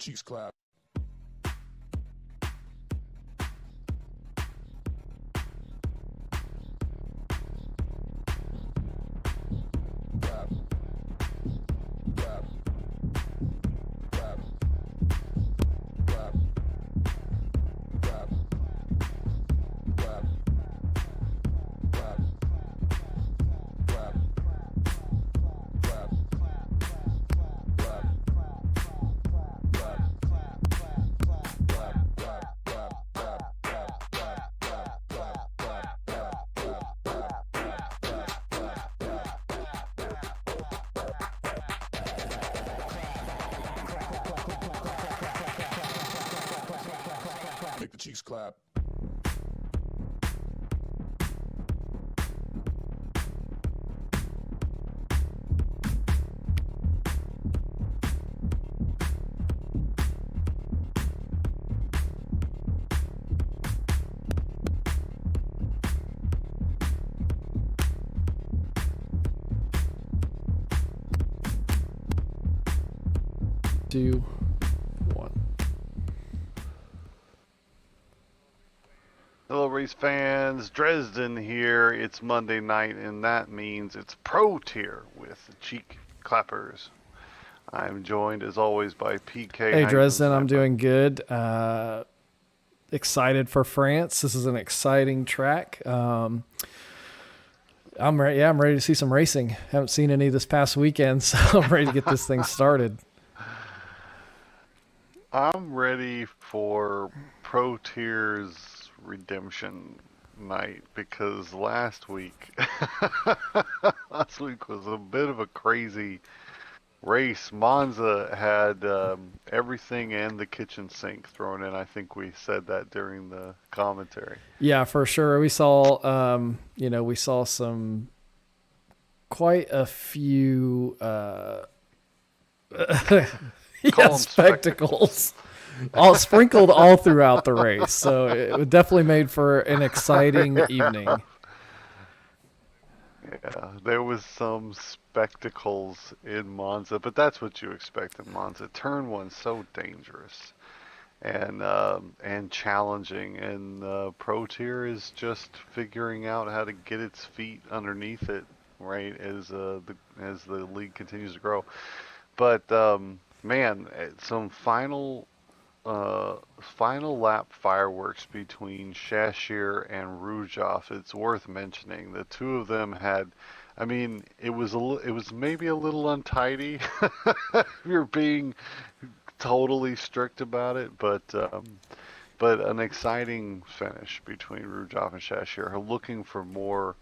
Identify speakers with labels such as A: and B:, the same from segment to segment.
A: cheeks clap. Clap. Clap. Clap. Clap. Clap. Clap. Clap. Clap. Clap. Make the cheeks clap.
B: Two, one.
C: Hello, race fans. Dresden here. It's Monday night, and that means it's Pro Tier with the Cheek Clappers. I'm joined, as always, by PK.
B: Hey, Dresden, I'm doing good. Excited for France. This is an exciting track. I'm ready. Yeah, I'm ready to see some racing. Haven't seen any this past weekend, so I'm ready to get this thing started.
C: I'm ready for Pro Tier's redemption night because last week was a bit of a crazy race. Monza had everything and the kitchen sink thrown in. I think we said that during the commentary.
B: Yeah, for sure. We saw, we saw some quite a few spectacles. All sprinkled all throughout the race, so it definitely made for an exciting evening.
C: Yeah, there was some spectacles in Monza, but that's what you expect in Monza. Turn one's so dangerous and challenging, and Pro Tier is just figuring out how to get its feet underneath it, right, as the league continues to grow. But man, some final lap fireworks between Shashir and Rujov. It's worth mentioning. The two of them had, I mean, it was maybe a little untidy. If you're being totally strict about it, but an exciting finish between Rujov and Shashir. Who are looking for more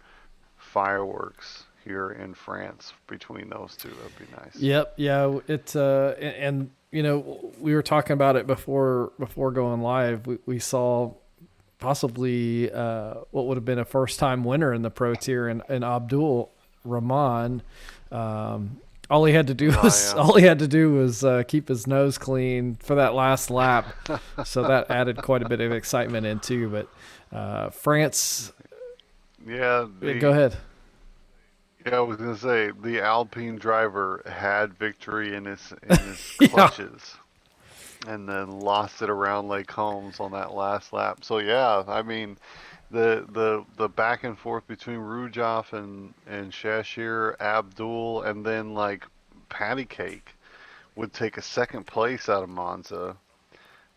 C: fireworks here in France between those two. That'd be nice.
B: Yep. Yeah. It's and we were talking about it before going live. We saw possibly what would have been a first time winner in the Pro Tier and Abdul Rahman. All he had to do was keep his nose clean for that last lap. So that added quite a bit of excitement in too. But France.
C: Yeah.
B: Go ahead.
C: Yeah, I was gonna say the Alpine driver had victory in his clutches, and then lost it around Lake Holmes on that last lap. So yeah, I mean, the back and forth between Rujov and Shashir, Abdul, and then like Patty Cake would take a second place out of Monza,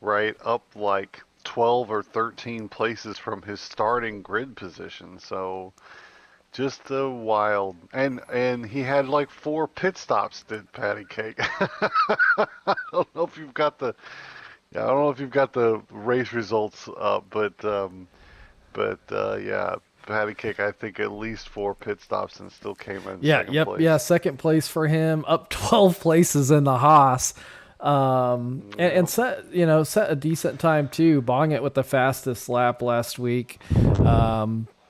C: right up like 12 or 13 places from his starting grid position. So. Just a wild, and he had like 4 pit stops. Did Patty Cake? I don't know if you've got the race results up, but yeah, Patty Cake. I think at least 4 pit stops and still came in. Second place.
B: Second place for him, up 12 places in the Haas, and set a decent time too, bong it with the fastest lap last week.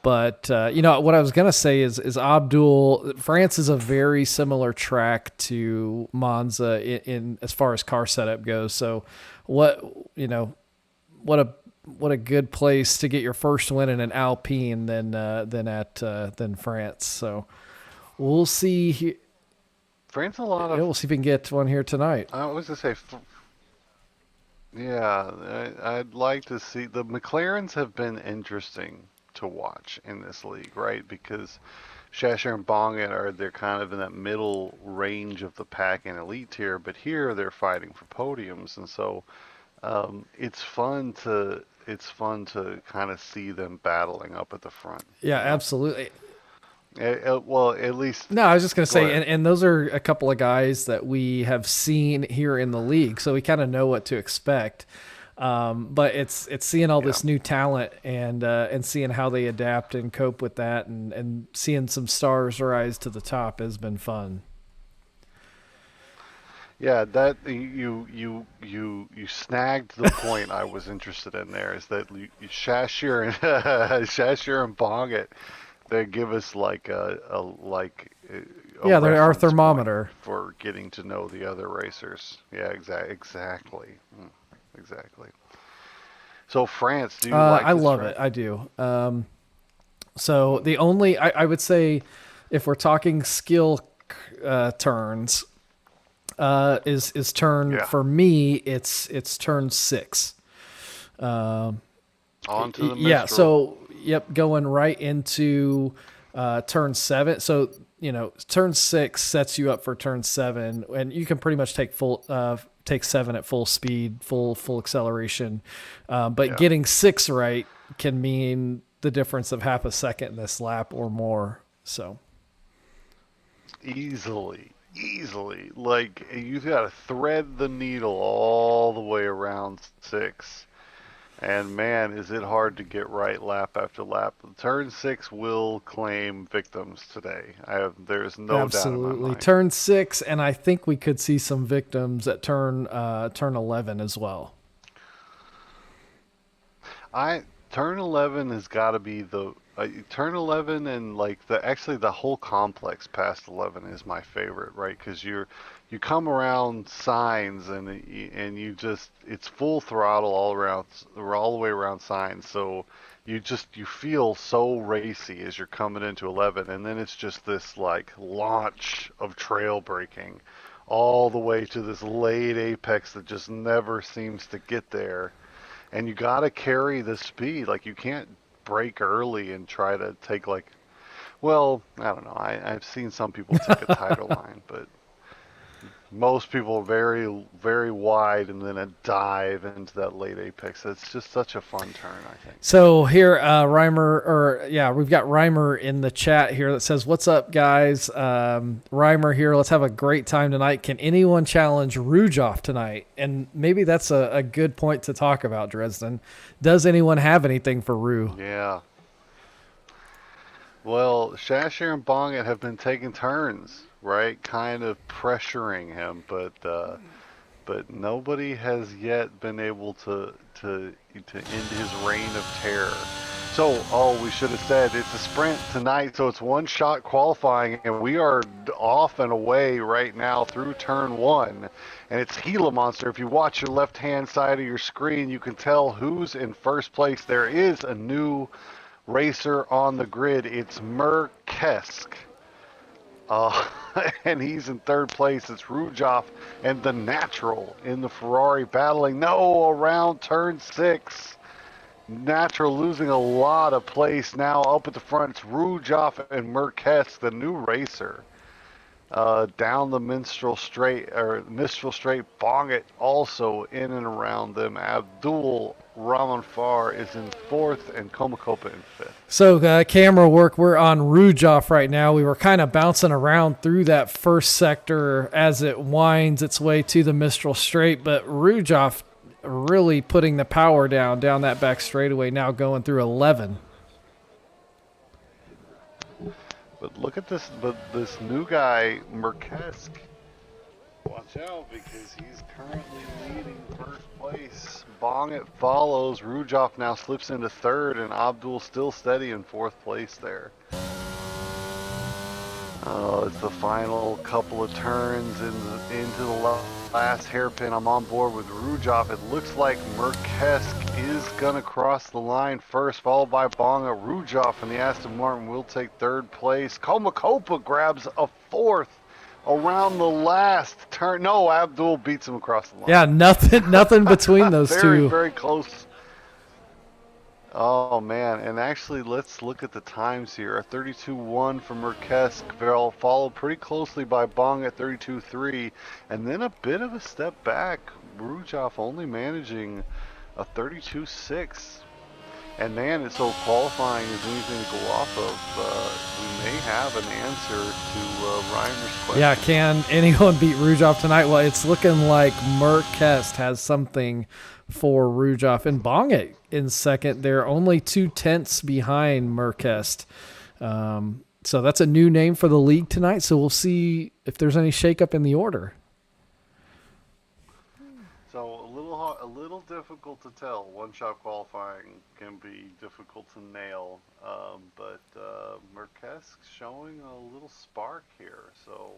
B: But what I was gonna say is Abdul. France is a very similar track to Monza in as far as car setup goes. So, what a good place to get your first win in an Alpine than France. So, we'll see.
C: France a lot of.
B: We'll see if we can get one here tonight.
C: I was gonna say. Yeah, I'd like to see the McLarens have been interesting to watch in this league, right? Because Shasher and Bonget are they're kind of in that middle range of the pack and elite tier, but here they're fighting for podiums, and so it's fun to kind of see them battling up at the front,
B: Yeah,
C: you know.
B: absolutely.
C: Well, at least
B: No, I was just going to
C: go
B: say,
C: ahead.
B: and those are a couple of guys that we have seen here in the league, so we kind of know what to expect. But it's seeing all
C: Yeah.
B: this new talent and seeing how they adapt and cope with that, and seeing some stars rise to the top has been fun.
C: Yeah, that you snagged the point I was interested in there is that Shashir and Shashir and Bonget they give us like a
B: Yeah, they're our
C: reference point
B: thermometer.
C: for getting to know the other racers. Yeah, exactly. Exactly. So France, do you like
B: I
C: this
B: love it.
C: track?
B: I do. So the only I would say, if we're talking skill turns, is turn
C: Yeah.
B: for me. It's turn 6. Um,
C: On to the
B: yeah.
C: Mistral.
B: So yep, going right into turn 7. So turn 6 sets you up for turn 7, and you can pretty much take 7 at full speed, full acceleration. But
C: Yeah.
B: getting 6 right can mean the difference of half a second in this lap or more. So
C: Easily. Like you got to thread the needle all the way around 6. And man, is it hard to get right lap after lap. Turn 6 will claim victims today. There's no doubt in my
B: absolutely,
C: mind.
B: turn 6, and I think we could see some victims at turn 11 as well.
C: I turn 11 has got to be the turn 11 and like the whole complex past 11 is my favorite, right? Because you come around signs and you just it's full throttle all the way around signs. So you feel so racy as you're coming into 11, and then it's just this like launch of trail braking all the way to this late apex that just never seems to get there, and you got to carry the speed. Like you can't brake early and try to take like, well, I don't know. I've seen some people take a tighter line, but most people are very, very wide and then a dive into that late apex. It's just such a fun turn, I think.
B: So here, we've got Reimer in the chat here that says, "What's up, guys? Reimer here. Let's have a great time tonight. Can anyone challenge Rujoff tonight?" And maybe that's a good point to talk about, Dresden. Does anyone have anything for Rue?
C: Yeah. Well, Shashir and Bonget have been taking turns, right? Kind of pressuring him, but nobody has yet been able to end his reign of terror. So, we should have said it's a sprint tonight, so it's one shot qualifying, and we are off and away right now through turn 1, and it's Gila Monster. If you watch your left-hand side of your screen, you can tell who's in first place. There is a new racer on the grid. It's Merkesk. Uh, and he's in third place. It's Rujoff and the Natural in the Ferrari battling. No, around turn 6. Natural losing a lot of place now. Up at the front, it's Rujoff and Merkesk, the new racer. Down the Mistral Straight, Bonget also in and around them. Abdul Ramanfar is in 4th and Komakopa in 5th.
B: So camera work, we're on Rujoff right now. We were kind of bouncing around through that first sector as it winds its way to the Mistral Straight, but Rujoff really putting the power down that back straightaway, now going through 11.
C: But look at this new guy, Merkesk. Watch out, because he's currently leading first place. Bonget follows. Rujoff now slips into 3rd, and Abdul still steady in 4th place there. Oh, it's the final couple of turns into the last hairpin. I'm on board with Rujoff. It looks like Merkesk is going to cross the line first, followed by Bonga. Rujoff and the Aston Martin will take 3rd place. Komakopa grabs a 4th around the last turn. No, Abdul beats him across the line.
B: Yeah, nothing between those
C: very,
B: two.
C: very close. Oh man, and actually let's look at the times here. A 32.1 from Merkesk, followed pretty closely by Bong at 32.3, and then a bit of a step back. Rujov only managing a 32.6. And man, so qualifying is anything to go off of. We may have an answer to Reimer's question.
B: Yeah, can anyone beat Rujov tonight? Well, it's looking like Merkest has something for Rujov and Bongit in second. They're only 2/10 behind Merkest. So that's a new name for the league tonight. So we'll see if there's any shakeup in the order.
C: So a little difficult to tell. One-shot qualifying can be difficult to nail, but Merkesk showing a little spark here. So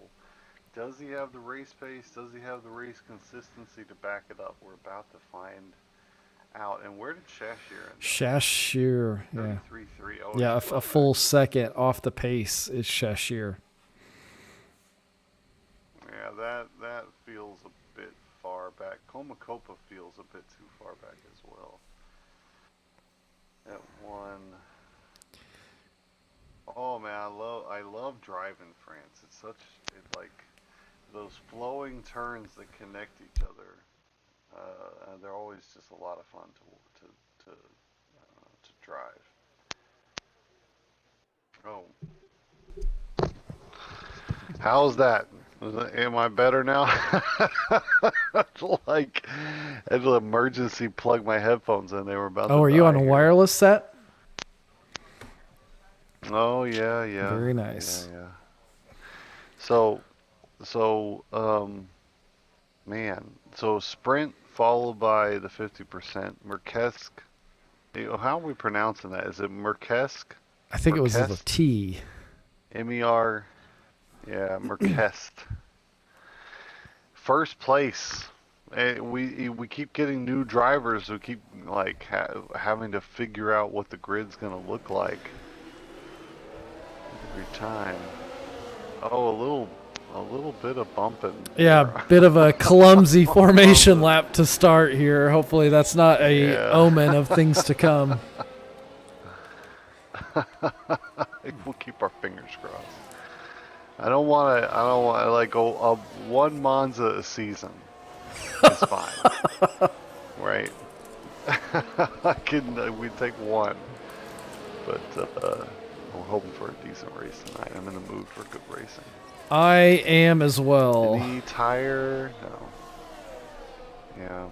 C: does he have the race pace? Does he have the race consistency to back it up? We're about to find out. And where did Shashir end up?
B: Shashir, yeah.
C: 33.3. Oh,
B: Yeah, a full second off the pace is Shashir.
C: Yeah, that feels a bit far back. Komakopa feels a bit too far back as well. At one. Oh man, I love driving France. It's like those flowing turns that connect each other. They're always just a lot of fun to drive. Oh, how's that? Am I better now? Like, I had to emergency plug my headphones in. They were about to
B: Oh, are you
C: die
B: on a
C: here.
B: wireless set?
C: Oh, yeah.
B: Very nice.
C: Yeah. So, man. So sprint followed by the 50%. Merkesk. How are we pronouncing that? Is it Merkesk?
B: I think it was with a
C: Merkest?
B: T.
C: M-E-R. Yeah, Merkest. First place. We keep getting new drivers who keep like having to figure out what the grid's gonna look like every time. Oh, a little bit of bumping.
B: Yeah, bit of a clumsy formation lap to start here. Hopefully that's not a omen of things to come.
C: We'll keep our fingers crossed. I don't want to like go one Monza a season. It's fine. Right? We take one. But we're hoping for a decent race tonight. I'm in the mood for good racing.
B: I am as well.
C: Any tire? No. Yeah.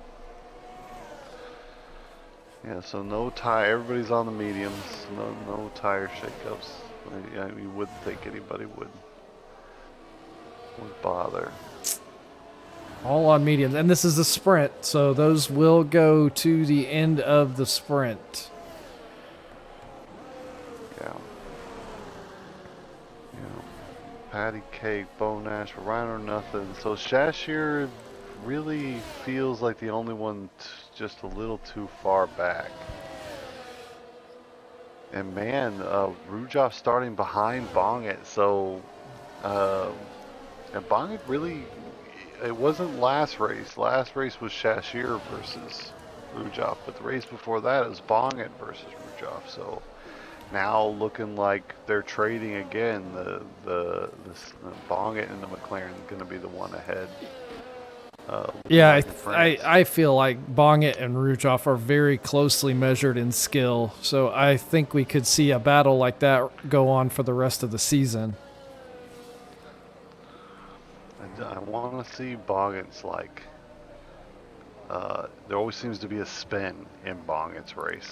C: Yeah, so no tire. Everybody's on the mediums. No tire shakeups. Yeah, you wouldn't think anybody would bother.
B: All on mediums. And this is a sprint, so those will go to the end of the sprint.
C: Yeah. Patty Cake, Bo Nash, Ryan or nothing. So Shashir really feels like the only one just a little too far back. And man, Rujov starting behind Bongit, so and Bongit really, it wasn't last race. Last race was Shashir versus Rujov, but the race before that is Bongit versus Rujov. So now looking like they're trading again. The Bongit and the McLaren going to be the one ahead.
B: Yeah, I feel like Bongit and Rujov are very closely measured in skill, so I think we could see a battle like that go on for the rest of the season.
C: I want to see Bongit's like. There always seems to be a spin in Bongit's race.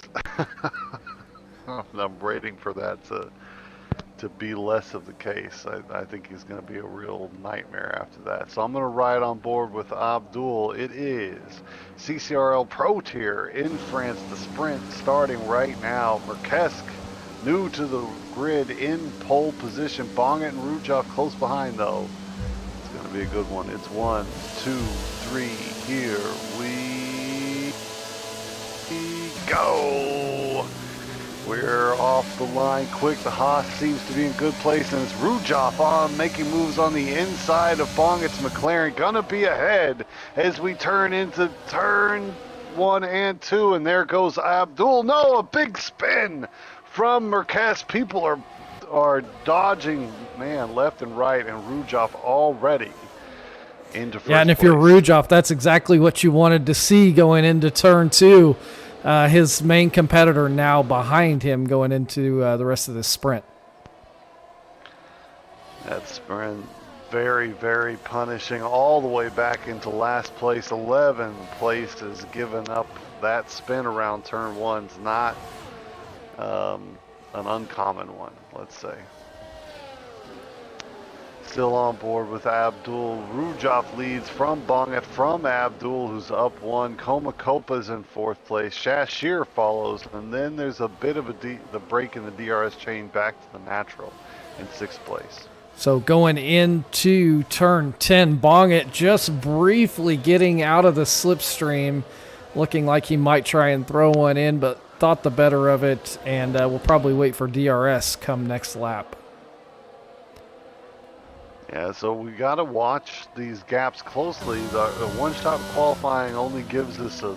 C: I'm waiting for that to be less of the case. I think he's going to be a real nightmare after that. So I'm going to ride on board with Abdul. It is CCRL Pro Tier in France. The sprint starting right now. Merkesk, new to the grid, in pole position. Bongit and Rujov close behind though. It's going to be a good one. It's 1, 2, 3. Here we go. We're off the line quick. The Haas seems to be in good place, and it's Rujoff on making moves on the inside of Bonget's McLaren. Gonna be ahead as we turn into turn 1 and 2, and there goes Abdul. No, a big spin from Merkes. People are dodging, man, left and right, and Rujoff already into first
B: Yeah, and if
C: place.
B: you're Rujoff, that's exactly what you wanted to see going into turn 2. His main competitor now behind him going into the rest of the sprint.
C: That sprint very, very punishing all the way back into last place. 11 places given up. That spin around turn 1's not an uncommon one, let's say. Still on board with Abdul. Rujoff leads from Bonget from Abdul, who's up 1. Komakopa's in 4th place. Shashir follows, and then there's a bit of the break in the DRS chain back to the natural in 6th place.
B: So going into turn 10, Bonget just briefly getting out of the slipstream, looking like he might try and throw one in, but thought the better of it, and we'll probably wait for DRS come next lap.
C: Yeah, so we got to watch these gaps closely. The one-shot qualifying only gives us a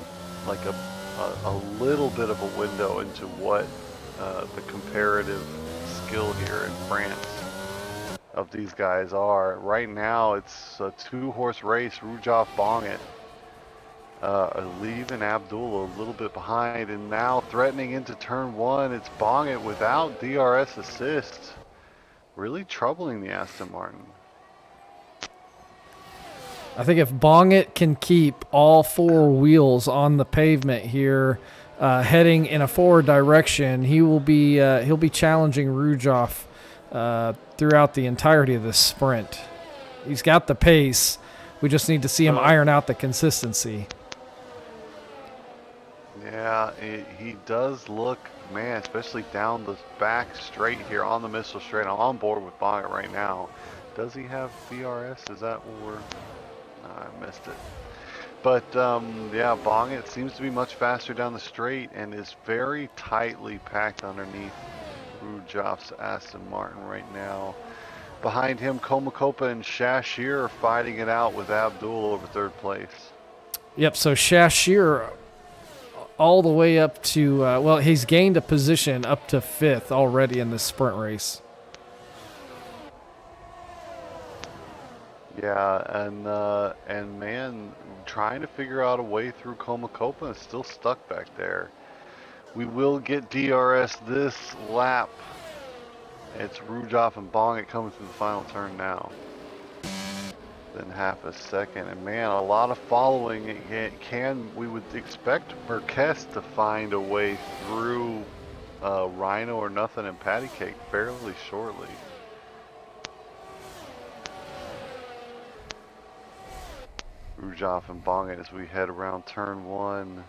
C: little bit of a window into what the comparative skill here in France of these guys are. Right now, it's a 2-horse race. Rujoff Bonget leaving Abdul a little bit behind, and now threatening into turn 1. It's Bonget without DRS assist, really troubling the Aston Martin.
B: I think if Bonget can keep all 4 wheels on the pavement here, heading in a forward direction, he'll be challenging Rujoff throughout the entirety of this sprint. He's got the pace. We just need to see him iron out the consistency.
C: Yeah, he does look, man, especially down the back straight here on the missile straight. I'm on board with Bonget right now. Does he have DRS? Is that what we're... I missed it. But yeah, Bonget seems to be much faster down the straight and is very tightly packed underneath Rujoff's Aston Martin right now. Behind him, Komakopa and Shashir are fighting it out with Abdul over 3rd place.
B: Yep, so Shashir all the way up to, well, he's gained a position up to 5th already in this sprint race.
C: Yeah, and man, trying to figure out a way through Komakopa is still stuck back there. We will get DRS this lap. It's Rujoff and Bonget coming through the final turn now. Then half a second, and man, a lot of following. We would expect Merkes to find a way through Rhino or Nothing and Patty Cake fairly shortly. Rujoff and Bonget as we head around turn 1.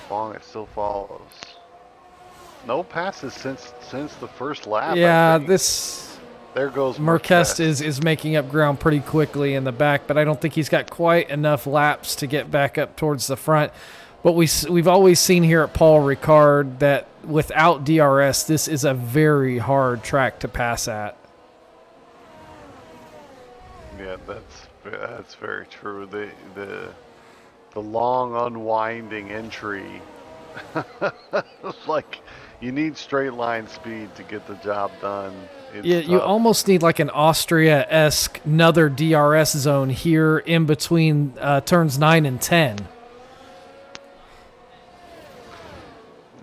C: Bonget still follows. No passes since the first lap.
B: Yeah,
C: there goes
B: Merkes is making up ground pretty quickly in the back, but I don't think he's got quite enough laps to get back up towards the front. But we've always seen here at Paul Ricard that without DRS, this is a very hard track to pass at.
C: Yeah, that's very true. The long unwinding entry, like you need straight line speed to get the job done.
B: Yeah, you almost need like an Austria-esque another DRS zone here in between turns 9 and 10.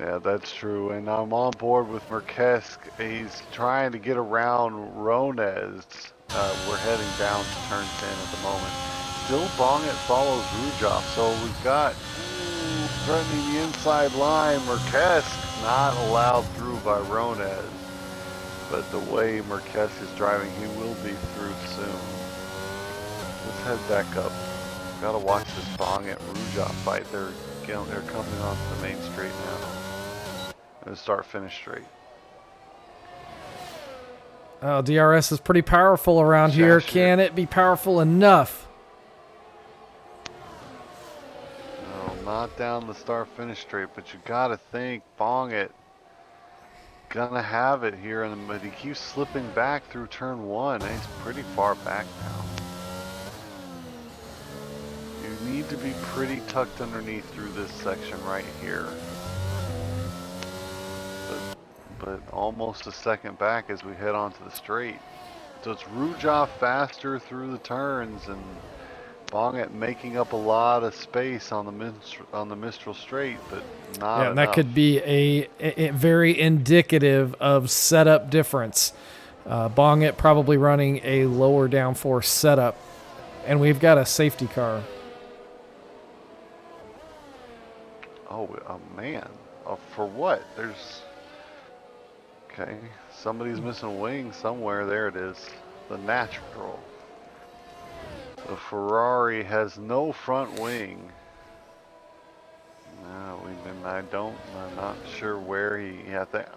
C: Yeah, that's true. And I'm on board with Merkes. He's trying to get around Ronez. We're heading down to turn 10 at the moment. Still Bonget follows Rujoff, so we've got threatening the inside line. Merkes not allowed through by Ronez. But the way Merkes is driving, he will be through soon. Let's head back up. Gotta watch this Bonget Rujoff fight. They're coming off the main straight now. Gonna start finish straight.
B: Oh, DRS is pretty powerful around here. Can it be powerful enough?
C: No, not down the start finish straight, but you gotta think Bonget gonna have it here, but he keeps slipping back through turn 1. He's pretty far back now. You need to be pretty tucked underneath through this section right here. But almost a second back as we head onto the straight. So it's Rujov faster through the turns and Bonget making up a lot of space on the Mistral straight, but not
B: Yeah, and that
C: enough.
B: could be a very indicative of setup difference. Bonget probably running a lower downforce setup, and we've got a safety car.
C: Oh man. For what? Okay. Somebody's missing a wing somewhere. There it is. The natural. The Ferrari has no front wing. No, I'm not sure where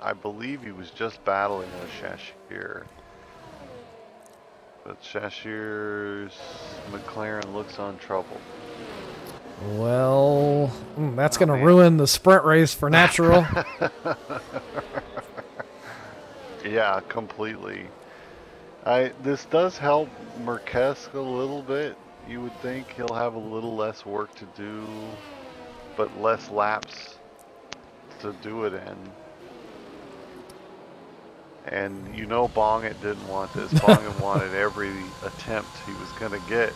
C: I believe he was just battling with Shashir. But Shashir's McLaren looks untroubled.
B: Well, that's going to ruin the sprint race for Natural.
C: Yeah, completely. This does help Merkesk a little bit. You would think he'll have a little less work to do, but less laps to do it in. And you know Bonget didn't want this. Bonget wanted every attempt he was going to get,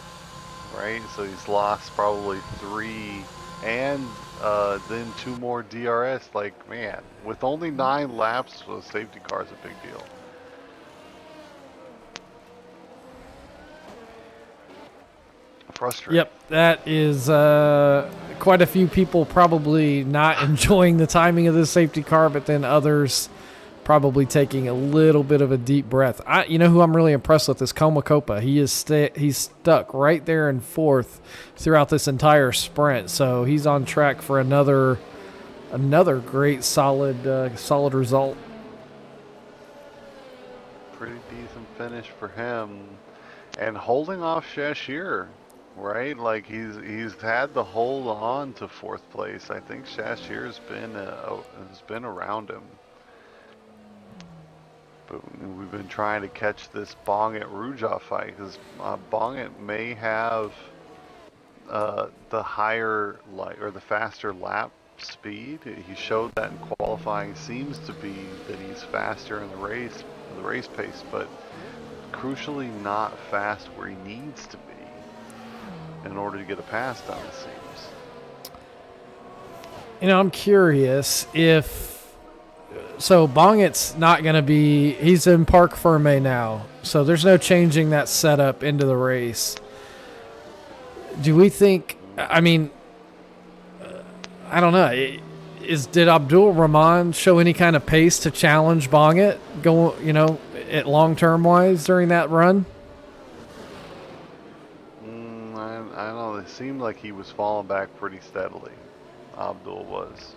C: right? So he's lost probably 3 and then 2 more DRS. Like, man, with only 9 laps, a safety car is a big deal. Frustrating.
B: Yep, that is quite a few people probably not enjoying the timing of this safety car, but then others probably taking a little bit of a deep breath. You know who I'm really impressed with is Komakopa. He's stuck right there in 4th throughout this entire sprint, so he's on track for another great solid result.
C: Pretty decent finish for him, and holding off Shashir. Right, like he's had the hold on to 4th place. I think Shashir's been around him, but we've been trying to catch this Bonget Rujov fight because Bonget may have the higher or the faster lap speed. He showed that in qualifying. Seems to be that he's faster in the race pace, but crucially not fast where he needs to be in order to get a pass down, it seems.
B: You know, I'm curious so Bonget's not going to be, he's in Parc Ferme now, so there's no changing that setup into the race. Do we think, I mean, I don't know, did Abdul Rahman show any kind of pace to challenge Bonget at long-term wise during that run?
C: I don't know, it seemed like he was falling back pretty steadily. Abdul was.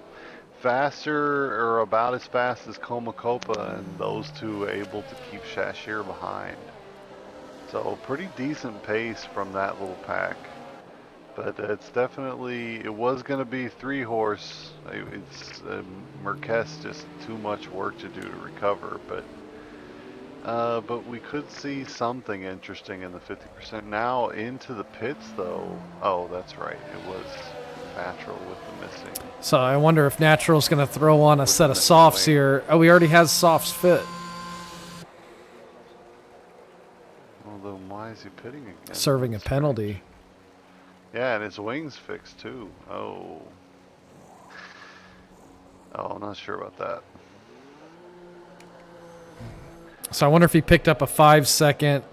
C: Faster or about as fast as Komakopa, and those two were able to keep Shashir behind. So pretty decent pace from that little pack. But it's definitely, it was going to be 3-horse. It's Merkesk, just too much work to do to recover, but we could see something interesting in the 50%. Now into the pits, though. Oh, that's right. It was Natural with the missing.
B: So I wonder if Natural's going to throw on a set of softs here. Oh, he already has softs fit.
C: Well, then why is he pitting again?
B: Serving a penalty.
C: Yeah, and his wing's fixed too. Oh, I'm not sure about that.
B: So I wonder if he picked up a 5-second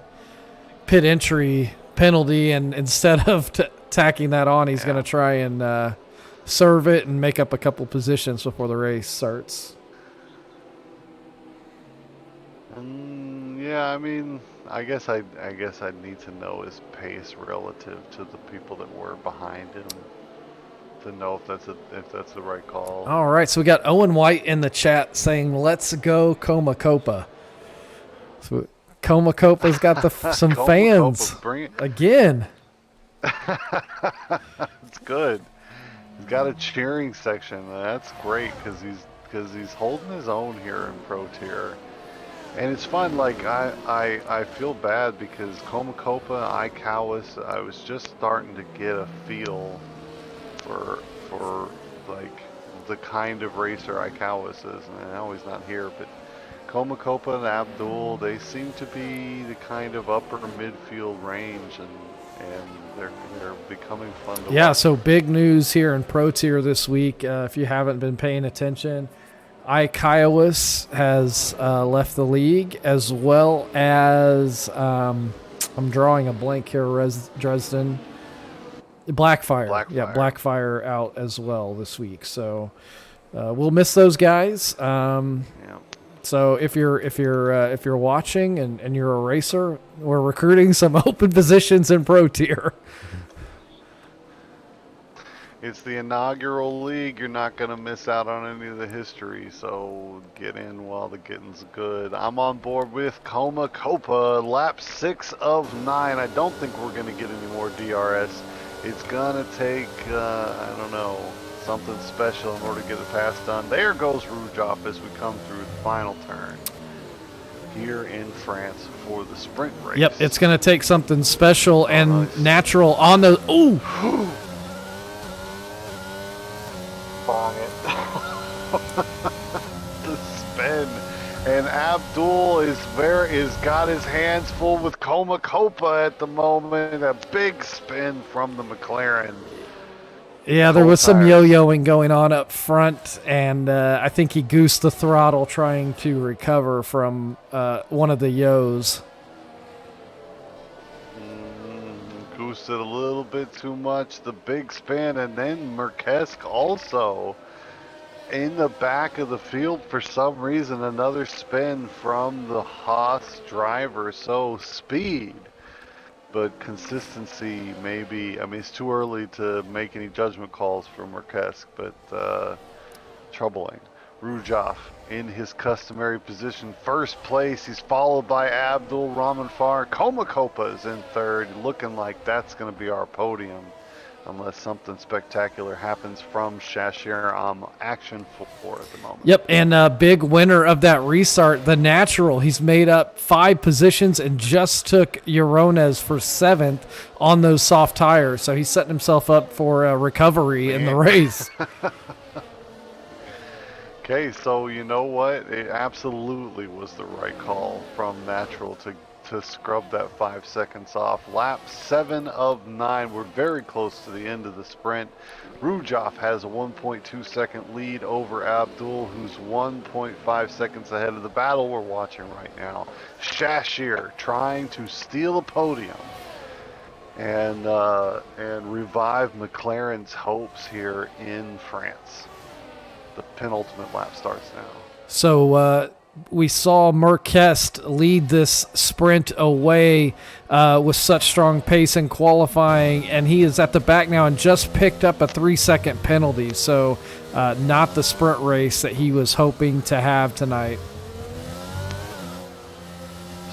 B: pit entry penalty, and instead of tacking that on, he's going to try and serve it and make up a couple positions before the race starts.
C: Yeah, I mean, I guess I'd need to know his pace relative to the people that were behind him to know if that's the right call.
B: All right, so we got Owen White in the chat saying, "Let's go Komakopa." So Komakopa's got some fans again.
C: It's good. He's got a cheering section. That's great because because he's holding his own here in Pro Tier. And it's fun, like, I feel bad because Komakopa, Icawas, I was just starting to get a feel for like, the kind of racer Icawas is, and I know he's not here, but Komakopa and Abdul, they seem to be the kind of upper midfield range, and they're becoming fun to
B: Yeah,
C: watch.
B: so big news here in Pro Tier this week. If you haven't been paying attention, Kiowas has left the league, as well as I'm drawing a blank here. Dresden, Blackfire. Yeah, Blackfire out as well this week. So we'll miss those guys.
C: Yeah.
B: So if you're watching and you're a racer, we're recruiting some open positions in Pro Tier.
C: It's the inaugural league. You're not going to miss out on any of the history, so get in while the getting's good. I'm on board with Komakopa, lap 6 of 9. I don't think we're going to get any more DRS. It's going to take, I don't know, something special in order to get it past done. There goes Rouge off as we come through the final turn here in France for the sprint race.
B: Yep, it's going to take something special and natural on the... Ooh!
C: Bong it. The spin. And Abdul is got his hands full with Komakopa at the moment. A big spin from the McLaren.
B: Yeah, there was some yo-yoing going on up front, and I think he goosed the throttle trying to recover from one of the yo's.
C: Goosed it a little bit too much. The big spin, and then Merkesk also in the back of the field for some reason. Another spin from the Haas driver. So speed, but consistency maybe. I mean, it's too early to make any judgment calls for Merkesk, but troubling. Rujov in his customary position, first place. He's followed by Abdul Rahmanfar. Komakopa is in third, looking like that's going to be our podium unless something spectacular happens from Shashir. Action for at the moment.
B: Yep, and big winner of that restart, the Natural. He's made up 5 positions and just took Eurones for 7th on those soft tires. So he's setting himself up for a recovery in the race.
C: Okay, so you know what? It absolutely was the right call from Natural to scrub that 5 seconds off. Lap 7 of 9. We're very close to the end of the sprint. Rujov has a 1.2 second lead over Abdul, who's 1.5 seconds ahead of the battle we're watching right now. Shashir trying to steal a podium and revive McLaren's hopes here in France. The penultimate lap starts now.
B: So we saw Merkest lead this sprint away with such strong pace in qualifying, and he is at the back now and just picked up a 3-second penalty. So not the sprint race that he was hoping to have tonight.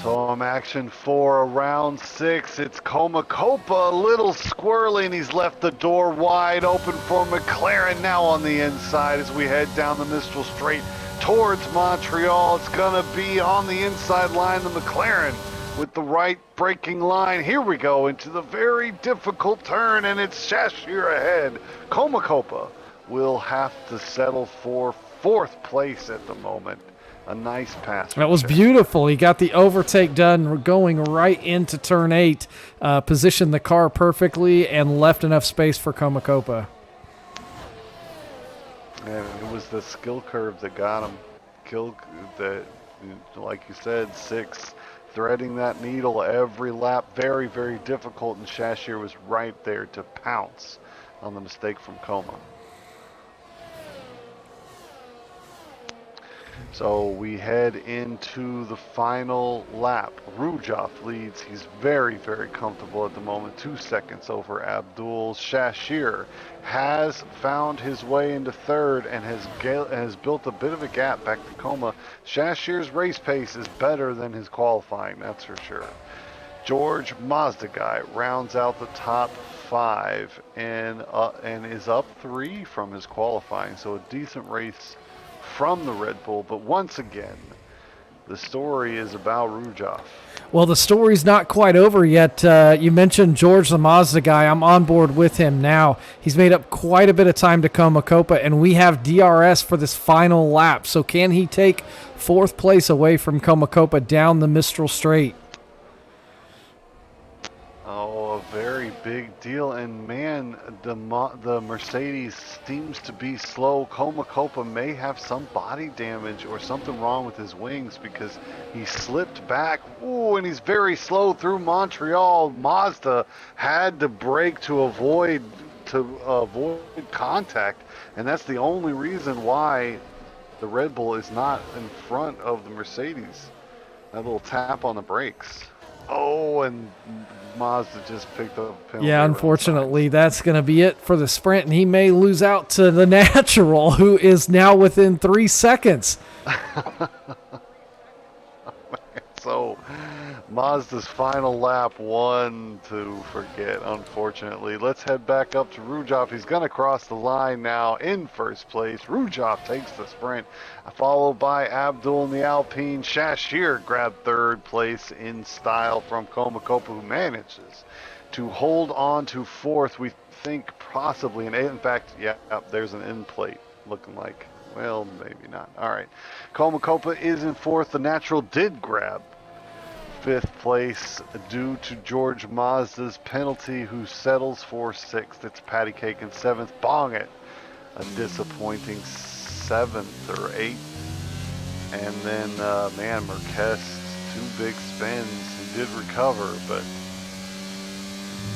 C: So I'm action for round 6. It's Komakopa, a little squirrely, and he's left the door wide open for McLaren now on the inside as we head down the Mistral Straight towards Montreal. It's going to be on the inside line, the McLaren with the right braking line. Here we go into the very difficult turn, and it's Shashir ahead. Komakopa will have to settle for 4th place at the moment. A nice pass.
B: That was beautiful. He got the overtake done going right into turn 8, positioned the car perfectly, and left enough space for Komakopa.
C: And it was the skill curve that got him. Like you said, 6, threading that needle every lap. Very, very difficult, and Shashir was right there to pounce on the mistake from Koma. So we head into the final lap. Rujov leads. He's very, very comfortable at the moment. 2 seconds over Abdul. Shashir has found his way into 3rd and has built a bit of a gap back to Koma. Shashir's race pace is better than his qualifying, that's for sure. George Mazdagai rounds out the top 5 and is up 3 from his qualifying. So a decent race from the Red Bull. But once again, the story is about Rujov.
B: Well, the story's not quite over yet. You mentioned George, the Mazda guy. I'm on board with him now. He's made up quite a bit of time to Comacopa, and we have DRS for this final lap. So can he take fourth place away from Comacopa down the Mistral Straight?
C: Oh, a very big deal. And man, the Mercedes seems to be slow. Comacopa may have some body damage or something wrong with his wings because he slipped back. Ooh, and he's very slow through Montreal. Mazda had to brake to avoid contact, and that's the only reason why the Red Bull is not in front of the Mercedes. That little tap on the brakes. Oh, and Mazda just picked up a penalty.
B: Yeah, unfortunately, that's going to be it for the sprint, and he may lose out to the Natural, who is now within 3 seconds.
C: So, Mazda's final lap, one to forget, unfortunately. Let's head back up to Rujov. He's going to cross the line now in first place. Rujov takes the sprint, followed by Abdul in the Alpine. Shashir grabbed third place in style from Comacopa, who manages to hold on to fourth, we think possibly. And in fact, yeah, there's an end plate looking like. Well, maybe not. All right. Comacopa is in fourth. The Natural did grab fifth place due to George Mazda's penalty, who settles for sixth. It's Patty Cake in seventh. Bong it. A disappointing seventh or eighth. And then, man, Marquez, two big spins. He did recover, but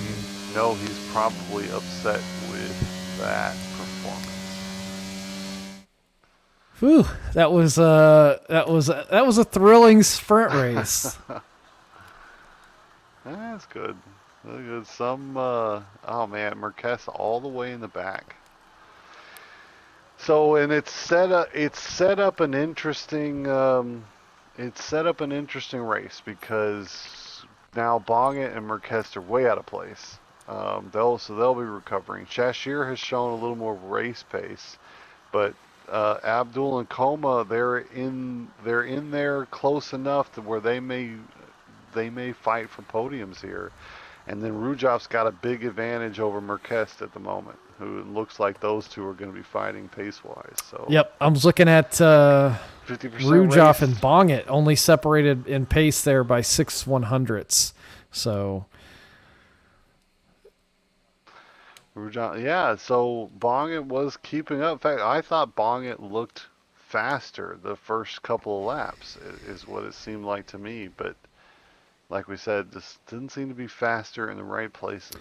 C: you know he's probably upset with that performance.
B: Whew, that was a thrilling sprint race.
C: That's good. Really good. Some oh man, Marquez all the way in the back. So, and it's set up an interesting race because now Bongit and Marquez are way out of place. They'll be recovering. Shashir has shown a little more race pace, but Abdul and Coma, they're in there close enough to where they may fight for podiums here. And then Rujov's got a big advantage over Marquez at the moment, who it looks like those two are going to be fighting pace-wise. So
B: Yep, I was looking at
C: 50%
B: Rujov
C: race.
B: and Bongit, only separated in pace there by 6/100ths. So
C: Rujov, yeah, so Bongit was keeping up. In fact, I thought Bongit looked faster the first couple of laps, is what it seemed like to me. But like we said, just didn't seem to be faster in the right places.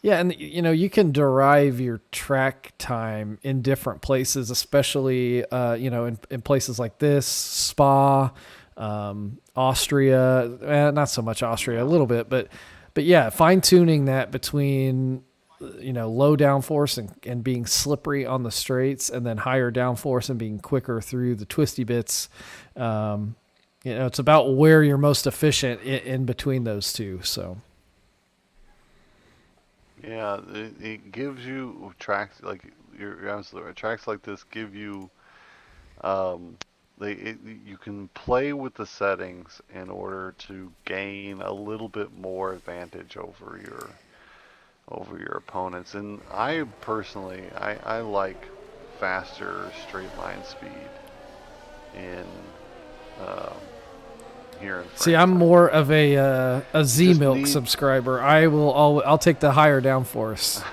B: yeah, and you can derive your track time in different places, especially in places like this, Spa, Austria, not so much Austria, a little bit, but yeah, fine tuning that between low downforce and being slippery on the straights, and then higher downforce and being quicker through the twisty bits. It's about where you're most efficient in between those two. So
C: yeah, it gives you tracks like you're absolutely right. Tracks like this give you you can play with the settings in order to gain a little bit more advantage over your opponents. And I personally, I like faster straight line speed in here in France.
B: see, I'm more of a Z Milk subscriber. I'll take the higher downforce.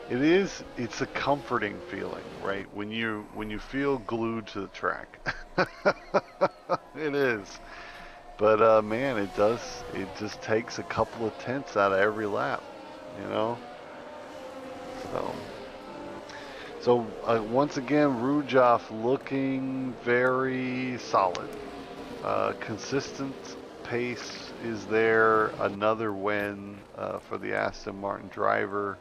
C: It's a comforting feeling, right? When you feel glued to the track. It is. But man, it just takes a couple of tenths out of every lap, So once again, Rujov looking very solid. Consistent pace is there. Another win for the Aston Martin driver.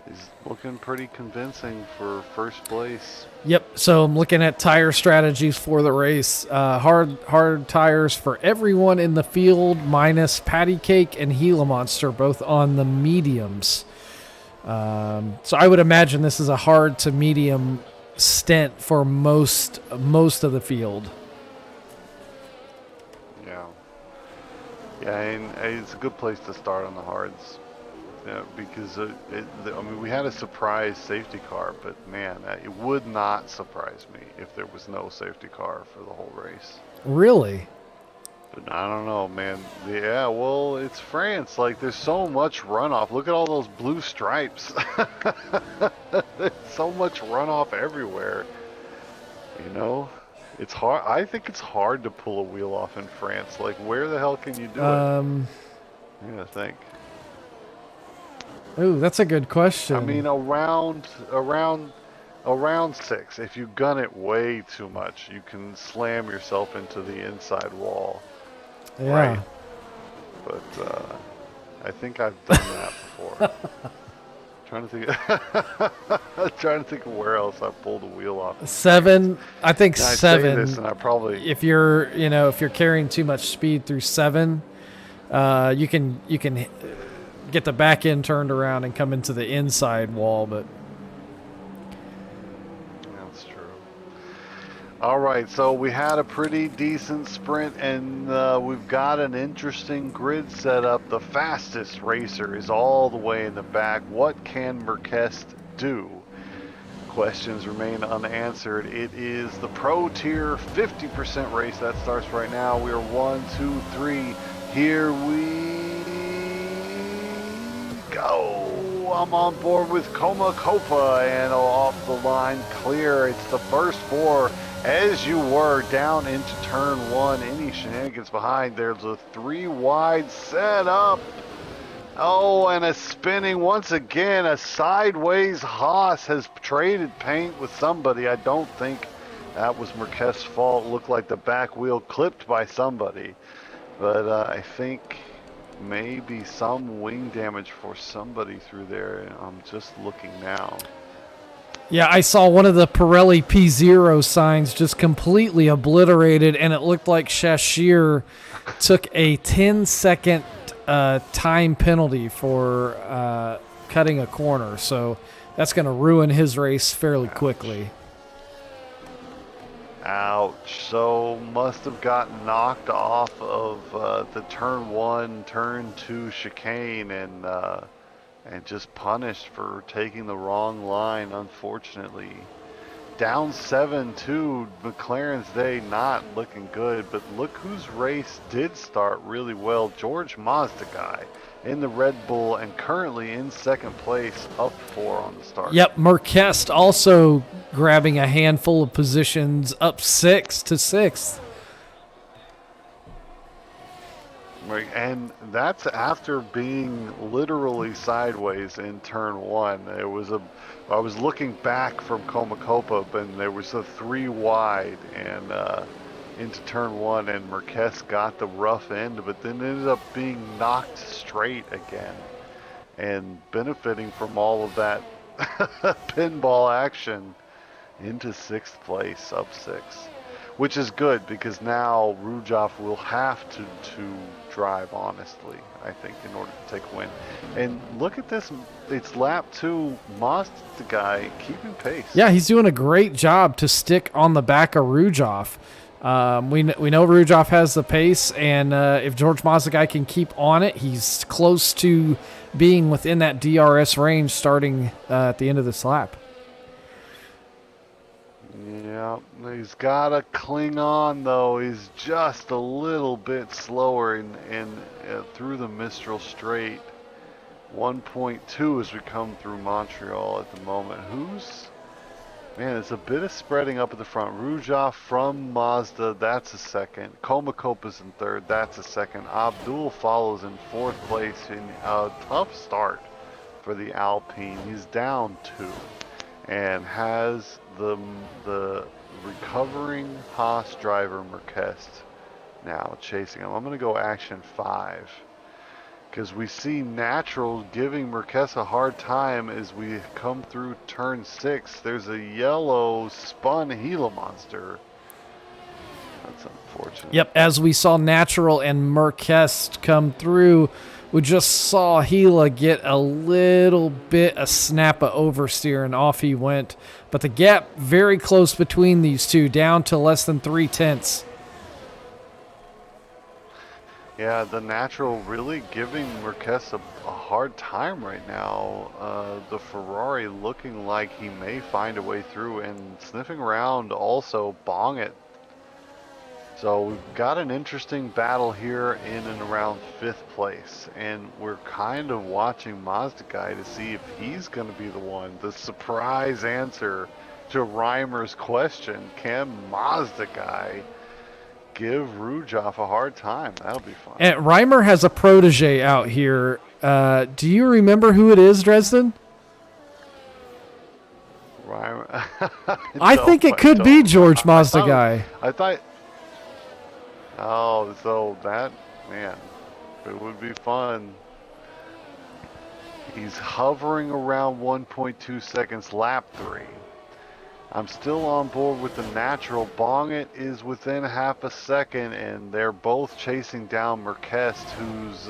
C: He's looking pretty convincing for first place.
B: Yep. So I'm looking at tire strategies for the race. Hard tires for everyone in the field, minus Patty Cake and Gila Monster, both on the mediums. So I would imagine this is a hard to medium stint for most of the field.
C: Yeah. Yeah, and it's a good place to start on the hards. Yeah, because I mean, we had a surprise safety car, but man, it would not surprise me if there was no safety car for the whole race.
B: Really?
C: But I don't know, man. Yeah, well, it's France. Like, there's so much runoff. Look at all those blue stripes. There's so much runoff everywhere. You know, it's hard. I think it's hard to pull a wheel off in France. Like, where the hell can you do it? I gotta think.
B: Oh, that's a good question.
C: I mean, around 6. If you gun it way too much, you can slam yourself into the inside wall.
B: yeah.
C: Right. But I think I've done that before. trying to think of where else I pulled a wheel off.
B: 7. I think
C: And I say
B: 7.
C: this, and I probably
B: If you're carrying too much speed through 7, you can get the back end turned around and come into the inside wall, but
C: That's true. All right, so we had a pretty decent sprint, and we've got an interesting grid set up. The fastest racer is all the way in the back. What can Marquez do? Questions remain unanswered. It is the Pro Tier 50% race that starts right now. We are 1, 2, 3. Here we go. I'm on board with Coma Copa and off the line clear. It's the first 4 as you were down into turn 1. Any shenanigans behind? There's a 3 wide setup. Oh, and a spinning once again. A sideways Haas has traded paint with somebody. I don't think that was Marquez's fault. Looked like the back wheel clipped by somebody. But I think maybe some wing damage for somebody through there. I'm just looking now.
B: yeah, I saw one of the Pirelli P0 signs just completely obliterated, and it looked like Shashir took a 10-second time penalty for cutting a corner. So that's going to ruin his race fairly quickly.
C: Ouch. So must have gotten knocked off of the turn 1, turn 2 chicane and just punished for taking the wrong line, unfortunately. Down 7-2, McLaren's day not looking good, but look whose race did start really well. George Mazda guy in the Red Bull and currently in second place, up 4 on the start.
B: Yep, Marquez also grabbing a handful of positions, up 6 to 6th.
C: Right, and that's after being literally sideways in turn 1. I was looking back from Comacopa, and there was a 3 wide and into turn 1, and Marquez got the rough end, but then ended up being knocked straight again and benefiting from all of that pinball action into 6th place, up 6. Which is good, because now Rujov will have to drive honestly, I think, in order to take a win. And look at this, it's lap 2, Mazda guy keeping pace.
B: Yeah, he's doing a great job to stick on the back of Rujov. We know Rujov has the pace, and if George Mazda guy can keep on it, he's close to being within that DRS range starting at the end of this lap.
C: Yeah, he's got to cling on, though. He's just a little bit slower in through the Mistral Straight. 1.2 as we come through Montreal at the moment. Man, it's a bit of spreading up at the front. Rujov from Mazda, that's a second. Comacopa's in 3rd, that's a second. Abdul follows in 4th place in a tough start for the Alpine. He's down 2 and has the recovering Haas driver Marquez now chasing him. I'm going to go action 5 because we see Natural giving Marquez a hard time as we come through turn 6. There's a yellow spun Gila monster. That's unfortunate.
B: Yep, as we saw Natural and Marquez come through, We just saw Gila get a little bit a snap of oversteer and off he went. But the gap very close between these two, down to less than 3/10.
C: Yeah, the natural really giving Marquez a hard time right now. The Ferrari looking like he may find a way through and sniffing around also Bong it. So we've got an interesting battle here in and around 5th place, and we're kind of watching Mazda Guy to see if he's going to be the one, the surprise answer to Reimer's question. Can Mazda Guy give Rujoff a hard time? That'll be fun.
B: And Reimer has a protege out here. Do you remember who it is, Dresden?
C: Reimer.
B: I think it could be George Mazda Guy.
C: I thought. Oh, so that, man, it would be fun. He's hovering around 1.2 seconds lap 3. I'm still on board with the natural. Bong it is within half a second, and they're both chasing down Marquez, who's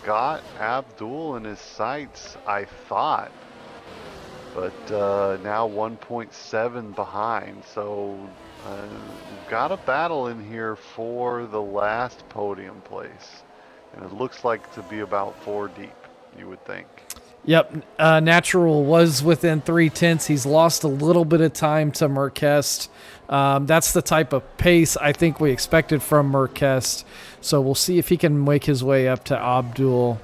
C: got Abdul in his sights, I thought. But now 1.7 behind, so we've got a battle in here for the last podium place. And it looks like to be about 4 deep, you would think.
B: Yep, Natural was within 3/10. He's lost a little bit of time to Marquez. That's the type of pace I think we expected from Marquez. So we'll see if he can make his way up to Abdul.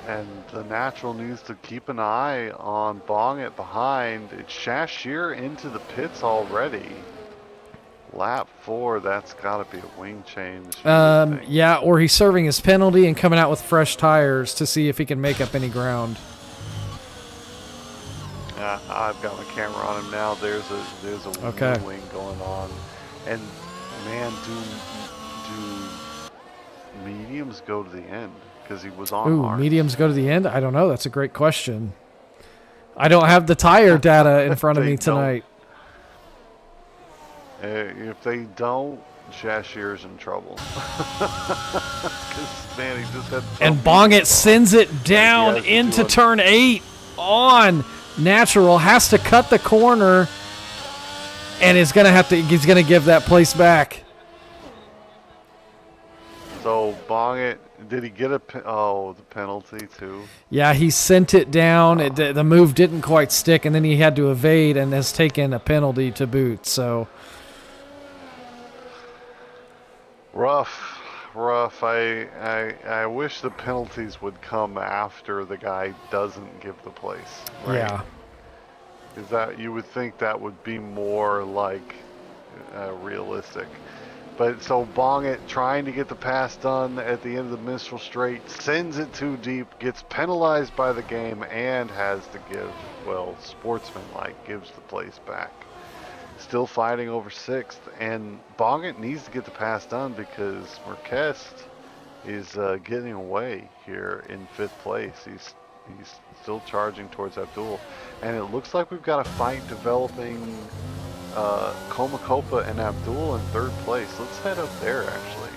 C: And the natural needs to keep an eye on Bong it behind. It's Shashir into the pits already. Lap 4, that's got to be a wing change.
B: Yeah, or he's serving his penalty and coming out with fresh tires to see if he can make up any ground.
C: I've got my camera on him now. There's a
B: Okay.
C: wing going on, and man, do mediums go to the end? Because he was on
B: Ooh,
C: hard.
B: mediums go to the end? I don't know. That's a great question. I don't have the tire data in front of me tonight.
C: If they don't, Shashir's in trouble. 'Cause, man, he just had
B: And Bong it sends it down into turn 8 on Natural. Has to cut the corner and he's gonna give that place back.
C: So Bong it, did he get the penalty too?
B: Yeah, he sent it down. The move didn't quite stick, and then he had to evade and has taken a penalty to boot. So
C: rough. I wish the penalties would come after the guy doesn't give the place. Right?
B: yeah,
C: Is that, you would think that would be more like realistic. But so Bong it trying to get the pass done at the end of the Mistral Straight, sends it too deep, gets penalized by the game, and has to give, well, sportsman-like, gives the place back. Still fighting over 6th, and Bong it needs to get the pass done because Marquez is getting away here in 5th place. He's still charging towards Abdul, and it looks like we've got a fight developing. Comacopa and Abdul in 3rd place. Let's head up there, actually.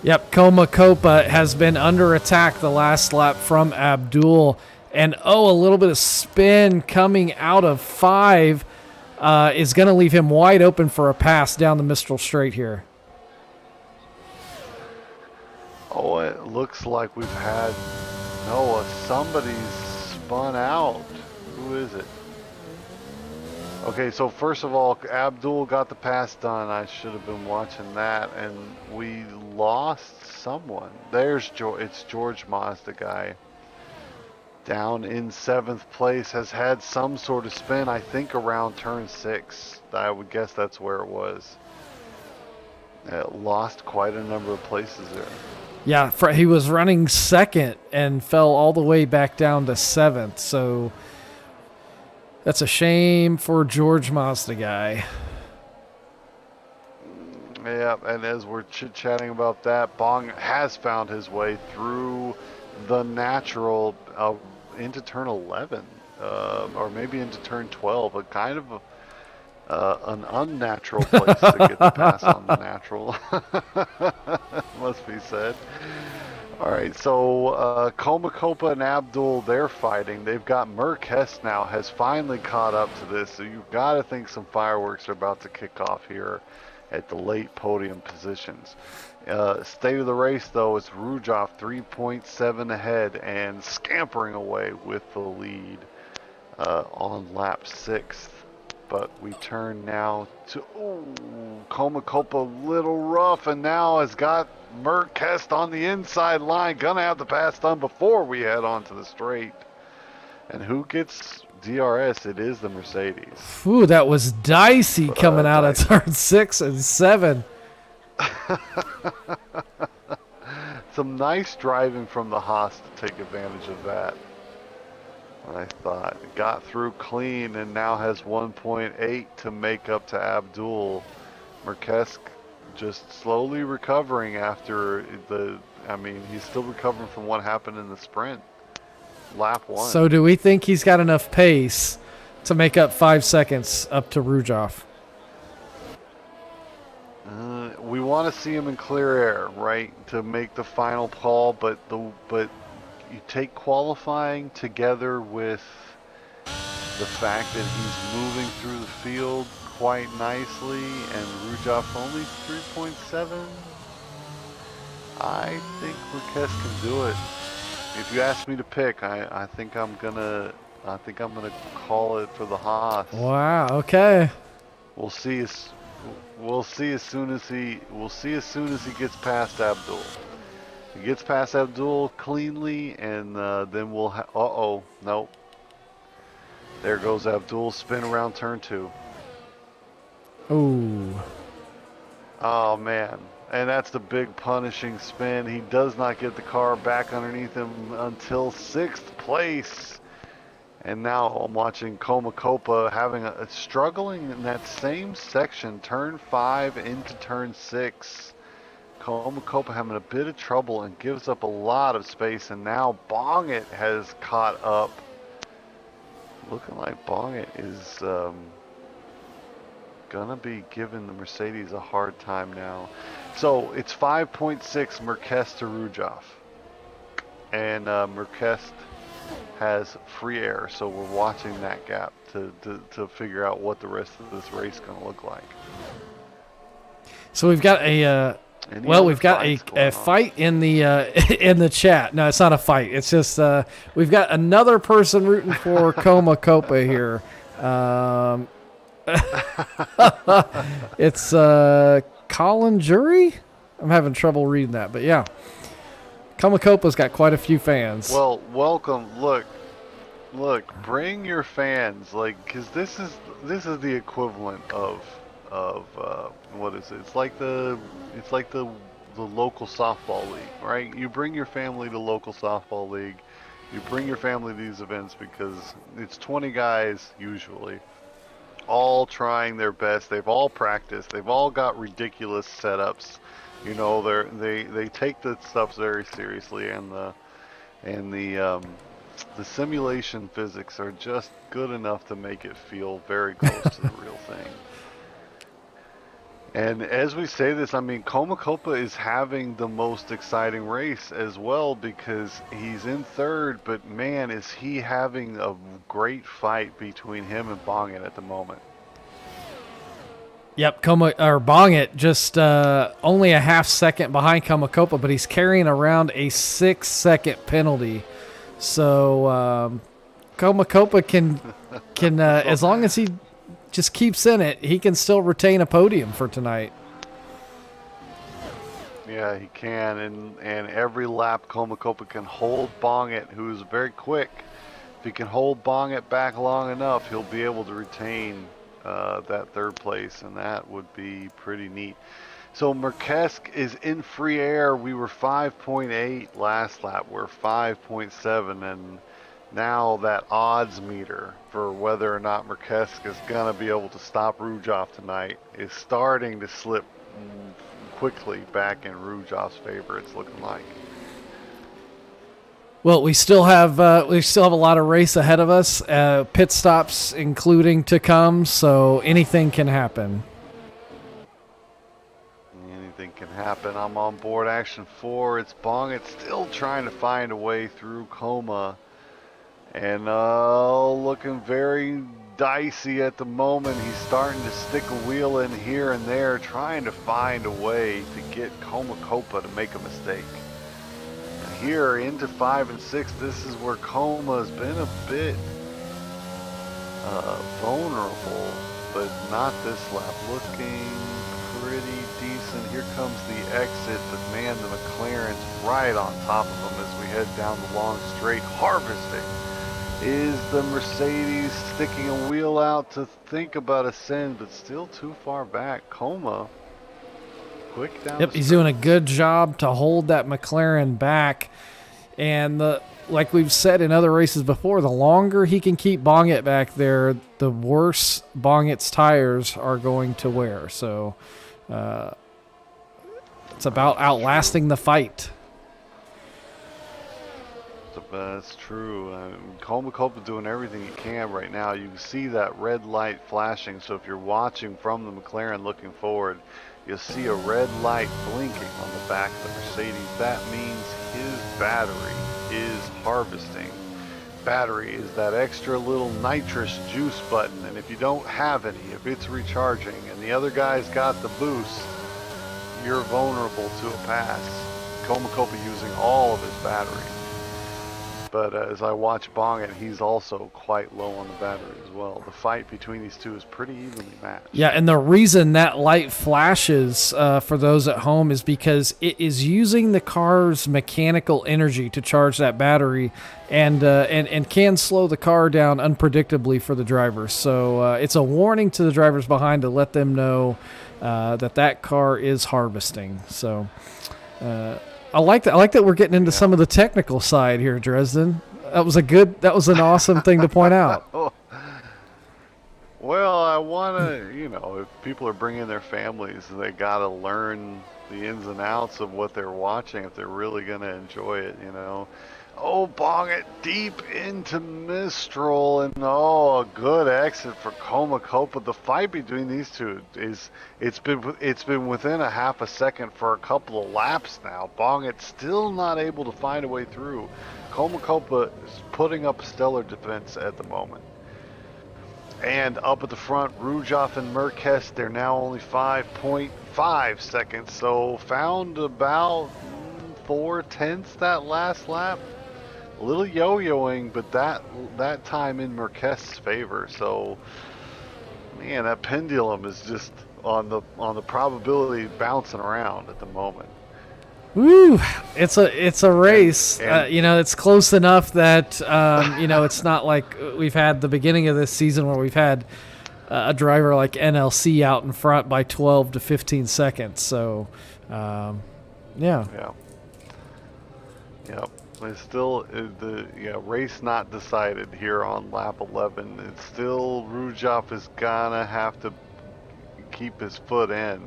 B: Yep, Comacopa has been under attack the last lap from Abdul. And a little bit of spin coming out of 5 is going to leave him wide open for a pass down the Mistral Straight here.
C: Oh, it looks like we've had somebody's spun out. Who is it? Okay, so first of all, Abdul got the pass done. I should have been watching that, and we lost someone. There's it's George Mazda Guy. Down in 7th place, has had some sort of spin, I think around turn 6. I would guess that's where it was. Lost quite a number of places there.
B: Yeah, he was running 2nd and fell all the way back down to 7th, so that's a shame for George Mazda Guy.
C: Yeah, and as we're chit-chatting about that, Bong has found his way through the natural into turn 11, or maybe into turn 12, a kind of an unnatural place to get the pass on the natural. Must be said. All right, so Komakopa and Abdul, they're fighting. They've got Merkes now, has finally caught up to this. So you've got to think some fireworks are about to kick off here at the late podium positions. State of the race, though, is Rujov 3.7 ahead and scampering away with the lead on lap 6th. But we turn now to Komakopa, a little rough, and now has got Merkest on the inside line. Gonna have the pass done before we head on to the straight. And who gets DRS? It is the Mercedes.
B: Ooh, that was dicey coming out of turn 6 and 7.
C: Some nice driving from the Haas to take advantage of that. I thought got through clean and now has 1.8 to make up to Abdul. Merkesk just slowly recovering after he's still recovering from what happened in the sprint. Lap 1.
B: So do we think he's got enough pace to make up 5 seconds up to Rujov?
C: We want to see him in clear air, right, to make the final call, but you take qualifying together with the fact that he's moving through the field quite nicely and Rujov only 3.7. I think Merkes can do it. If you ask me to pick, I think I'm gonna call it for the Haas.
B: Wow. Okay.
C: We'll see as soon as he gets past Abdul. He gets past Abdul cleanly, and then we'll nope. There goes Abdul, spin around turn 2.
B: Ooh.
C: Oh man, and that's the big punishing spin. He does not get the car back underneath him until 6th place. And now I'm watching Komakopa having struggling in that same section, turn 5 into turn 6. Komakopa having a bit of trouble and gives up a lot of space, and now Bongit has caught up. Looking like Bongit is gonna be giving the Mercedes a hard time now. So it's 5.6 Merkes to Rujov, and Merkes has free air, so we're watching that gap to figure out what the rest of this race is going to look like.
B: So we've got we've got a fight in the in the chat. No, it's not a fight. It's just we've got another person rooting for Komakopa here. It's Colin Jury. I'm having trouble reading that, but yeah. Komakopa's got quite a few fans.
C: Well, welcome. Look, bring your fans, because this is the equivalent of what is it? It's like the local softball league, right? You bring your family to local softball league. You bring your family to these events because it's 20 guys usually, all trying their best. They've all practiced. They've all got ridiculous setups. You know, they take the stuff very seriously, and the simulation physics are just good enough to make it feel very close to the real thing. And as we say this, I mean, Komakopa is having the most exciting race as well because he's in 3rd, but man, is he having a great fight between him and Bongit at the moment.
B: Yep, Bongit just only a half second behind Komakopa, but he's carrying around a 6-second penalty. So Komakopa can as long as he just keeps in it, he can still retain a podium for tonight.
C: Yeah, he can, and every lap Komakopa can hold Bongit, who's very quick. If he can hold Bongit back long enough, he'll be able to retain that 3rd place, and that would be pretty neat. So Merkesk is in free air. We were 5.8 last lap. We're 5.7, and now that odds meter for whether or not Merkesk is going to be able to stop Rujov tonight is starting to slip quickly back in Rujov's favor, it's looking like.
B: Well, we still have a lot of race ahead of us. Pit stops including to come, so anything can happen.
C: Anything can happen. I'm on board action 4. It's Bongett still trying to find a way through Coma. And looking very dicey at the moment. He's starting to stick a wheel in here and there, trying to find a way to get Coma Copa to make a mistake. And here into 5 and 6, this is where Coma's been a bit vulnerable, but not this lap. Looking pretty decent. Here comes the exit, but man, the McLaren's right on top of him as we head down the long straight, harvesting. Is the Mercedes sticking a wheel out to think about a send, but still too far back? Coma, quick down.
B: Yep, he's doing a good job to hold that McLaren back. And like we've said in other races before, the longer he can keep Bongett back there, the worse Bongett's tires are going to wear. So it's about outlasting the fight.
C: That's true. Coma Copa doing everything he can right now. You can see that red light flashing. So if you're watching from the McLaren looking forward, you'll see a red light blinking on the back of the Mercedes. That means his battery is harvesting. Battery is that extra little nitrous juice button, and if you don't have any, if it's recharging and the other guy's got the boost, you're vulnerable to a pass. Coma Copa using all of his battery. But as I watch Bongett, he's also quite low on the battery as well. The fight between these two is pretty evenly matched.
B: Yeah, and the reason that light flashes for those at home is because it is using the car's mechanical energy to charge that battery and can slow the car down unpredictably for the drivers. So it's a warning to the drivers behind to let them know that car is harvesting. So I like that. I like that we're getting into some of the technical side here, Dresden. That was an awesome thing to point out.
C: Well, I want to, if people are bringing their families, they got to learn the ins and outs of what they're watching if they're really going to enjoy it, Oh, Bongett deep into Mistral, and a good exit for Coma Copa. The fight between these two it's been within a half a second for a couple of laps now. Bongett still not able to find a way through. Coma Copa is putting up stellar defense at the moment. And up at the front, Rujoff and Merkes, they're now only 5.5 seconds, so found about 4/10 that last lap. A little yo-yoing, but that time in Merkes' favor. So, man, that pendulum is just on the probability bouncing around at the moment.
B: Woo! It's a race. It's close enough that it's not like we've had the beginning of this season where we've had a driver like NLC out in front by 12 to 15 seconds. So, yeah.
C: Yeah. Yep. It's still the race not decided here on lap 11. It's still Rujoff is gonna have to keep his foot in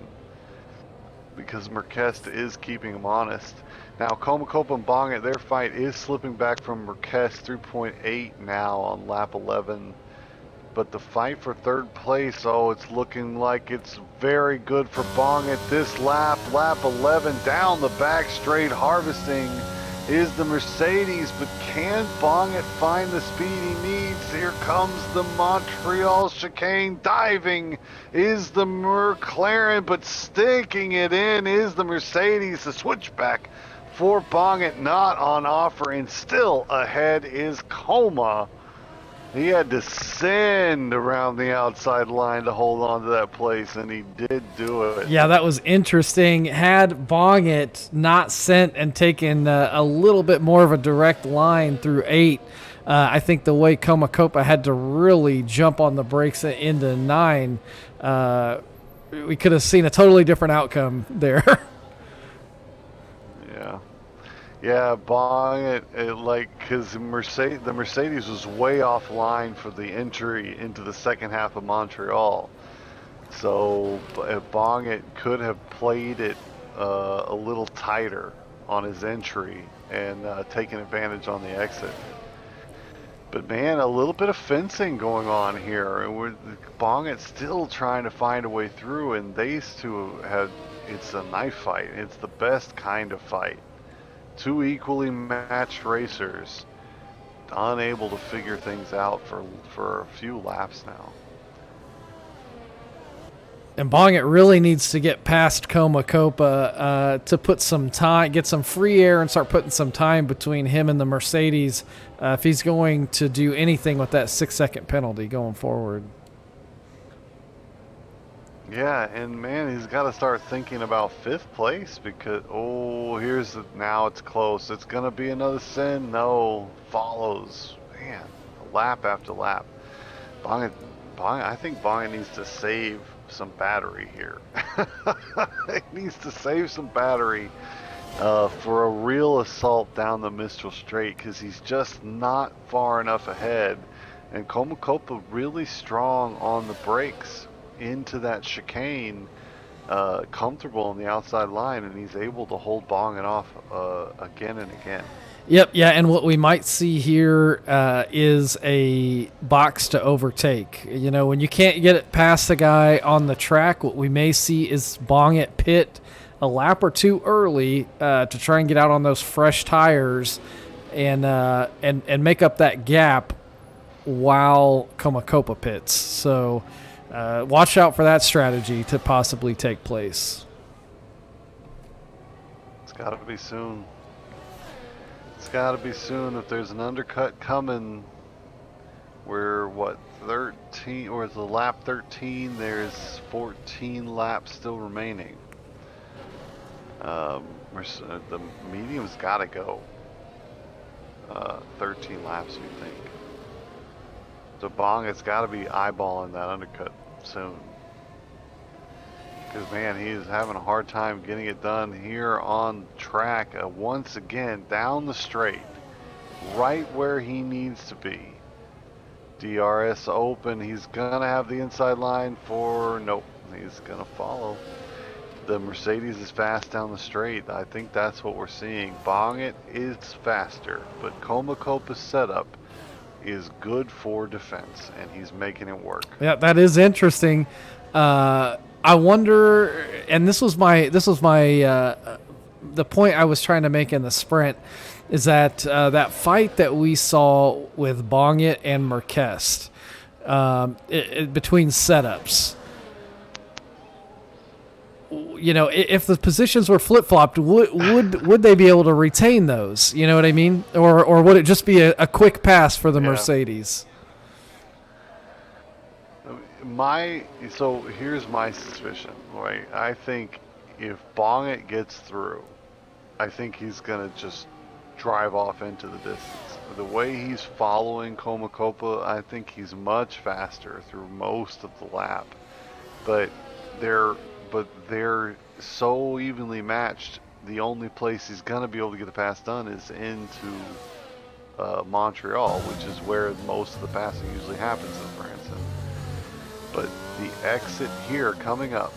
C: because Merkes is keeping him honest. Now Coma Copa and Bongett, their fight is slipping back from Merkes 3.8 now on lap 11. But the fight for third place, it's looking like it's very good for Bongett this lap. Lap 11 down the back straight, harvesting is the Mercedes, but can Bongett find the speed he needs? Here comes the Montreal chicane, diving is the McLaren, but sticking it in is the Mercedes. The switchback for Bongett not on offer, and still ahead is Coma. He had to send around the outside line to hold on to that place, and he did do it.
B: Yeah, that was interesting. Had Bongett not sent and taken a little bit more of a direct line through 8, I think the way Coma Copa had to really jump on the brakes into 9, we could have seen a totally different outcome there.
C: Yeah, Bongett, because the Mercedes was way offline for the entry into the second half of Montreal. So Bongett could have played it a little tighter on his entry and taking advantage on the exit. But man, a little bit of fencing going on here, and Bongit's still trying to find a way through, and these two have, it's a knife fight. It's the best kind of fight. Two equally matched racers, unable to figure things out for a few laps now.
B: And Bongit really needs to get past Coma Copa to put some time, get some free air, and start putting some time between him and the Mercedes if he's going to do anything with that 6-second penalty going forward.
C: Yeah, and man, he's got to start thinking about 5th place because, now it's close. It's going to be another sin. No, follows. Man, lap after lap. I think Bongit needs to save some battery here. He needs to save some battery for a real assault down the Mistral Straight because he's just not far enough ahead. And Copa really strong on the brakes into that chicane, comfortable on the outside line, and he's able to hold Bongit off again and again.
B: Yep, yeah, and what we might see here is a box to overtake. You know, when you can't get it past the guy on the track, what we may see is Bongit pit a lap or two early to try and get out on those fresh tires and make up that gap while Copa pits. So watch out for that strategy to possibly take place.
C: It's got to be soon. It's got to be soon. If there's an undercut coming, we're 13, or is the lap 13? There's 14 laps still remaining. The medium's got to go. 13 laps, we think. So Bongit's got to be eyeballing that undercut soon. Because, man, he is having a hard time getting it done here on track. Once again, down the straight, right where he needs to be. DRS open. He's going to have the inside line nope, he's going to follow. The Mercedes is fast down the straight. I think that's what we're seeing. Bongit is faster, but Copa's setup is good for defense, and he's making it work.
B: Yeah, that is interesting. I wonder, and this was my the point I was trying to make in the sprint, is that that fight that we saw with Bongit and Merkest between setups. You know, if the positions were flip flopped, would they be able to retain those? You know what I mean, or would it just be a quick pass for the Mercedes?
C: So here's my suspicion, right? I think if Bongit gets through, I think he's gonna just drive off into the distance. The way he's following Copa, I think he's much faster through most of the lap. But they're so evenly matched. The only place he's gonna be able to get the pass done is into Montreal, which is where most of the passing usually happens in France. But the exit here coming up,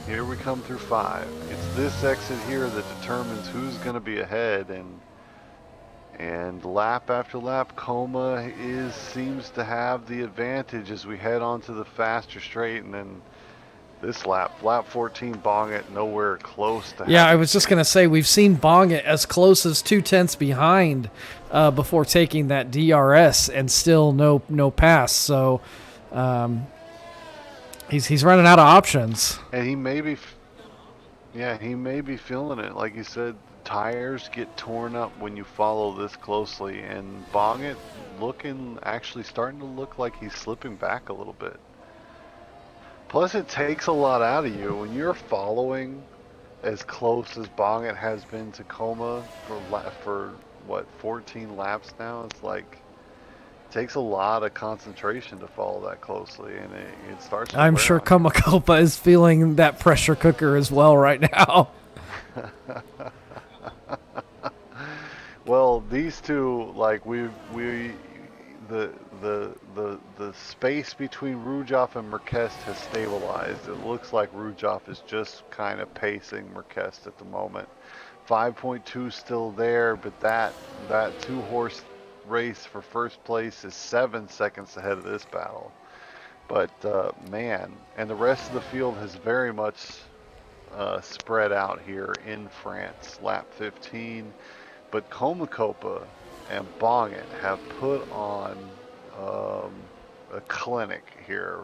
C: here we come through 5. It's this exit here that determines who's going to be ahead, and lap after lap, Coma seems to have the advantage as we head onto the faster straight, and then this lap 14, Bongit nowhere close to.
B: Yeah, I was just going to say we've seen Bongit as close as 2/10 behind before taking that DRS, and still no pass. So. He's running out of options,
C: and he may be feeling it. Like you said, tires get torn up when you follow this closely, and Bongit starting to look like he's slipping back a little bit. Plus, it takes a lot out of you when you're following as close as Bongit has been to Coma for 14 laps now. It's like. Takes a lot of concentration to follow that closely, and it starts.
B: I'm sure Copa is feeling that pressure cooker as well right now.
C: Well, these two, like the space between Rudjoff and Merkest has stabilized. It looks like Rudjoff is just kind of pacing Merkest at the moment. 5.2 still there, but that 2-horse race for first place is 7 seconds ahead of this battle. But man, and the rest of the field has very much spread out here in France, lap 15. But Comacopa and Bongit have put on a clinic here,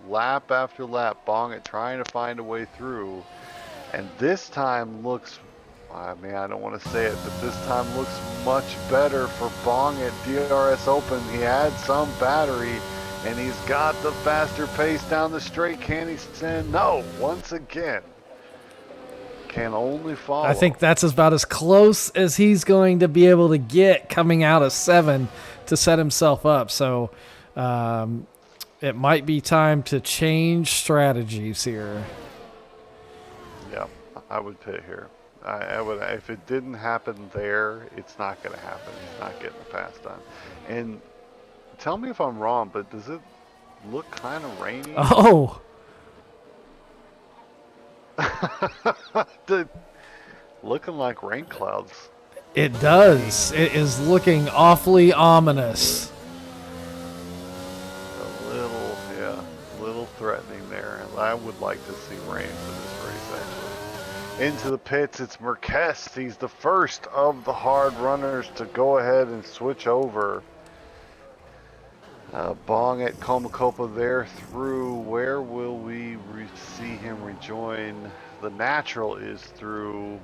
C: lap after lap. Bongit trying to find a way through, and this time looks, I mean, I don't want to say it, but this time looks much better for Bongit. DRS Open, he had some battery, and he's got the faster pace down the straight. Can he send? No, once again. Can only follow.
B: I think that's about as close as he's going to be able to get coming out of 7 to set himself up. So it might be time to change strategies here.
C: Yeah, I would pit here. I would, if it didn't happen there, it's not going to happen. He's not getting the pass done. And tell me if I'm wrong, but does it look kind of rainy?
B: Oh.
C: Looking like rain clouds.
B: It does. It is looking awfully ominous.
C: A little threatening there. And I would like to see rain for this race, actually. Into the pits, it's Marquez. He's the first of the hard runners to go ahead and switch over. Bong at Comacopa there through. Where will we see him rejoin? The natural is through.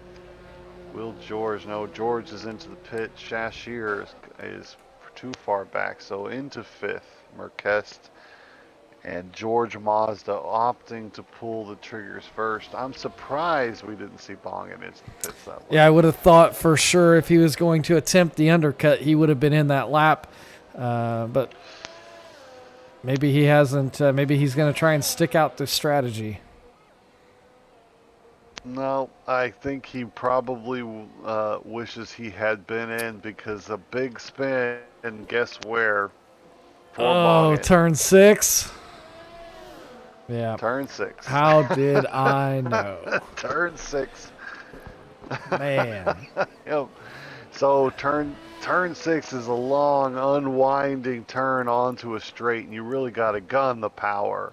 C: Will George? No, George is into the pit. Shashir is too far back, so into 5th. Marquez and George Mazda opting to pull the triggers first. I'm surprised we didn't see Bong into the pits that way.
B: Yeah, I would have thought for sure if he was going to attempt the undercut, he would have been in that lap. But maybe he hasn't. Maybe he's going to try and stick out this strategy.
C: No, I think he probably wishes he had been in, because a big spin, and guess where?
B: Oh, turn 6. Yeah.
C: Turn 6.
B: How did I know?
C: Turn 6.
B: Man.
C: Yep. So turn 6 is a long, unwinding turn onto a straight, and you really got to gun the power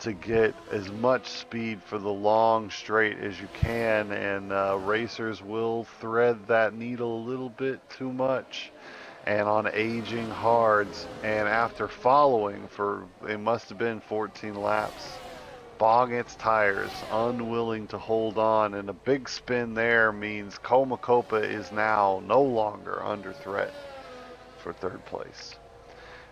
C: to get as much speed for the long straight as you can, and racers will thread that needle a little bit too much. And on aging hards, and after following for, it must have been 14 laps, Bongit's tires unwilling to hold on, and a big spin there means Comacopa is now no longer under threat for 3rd place.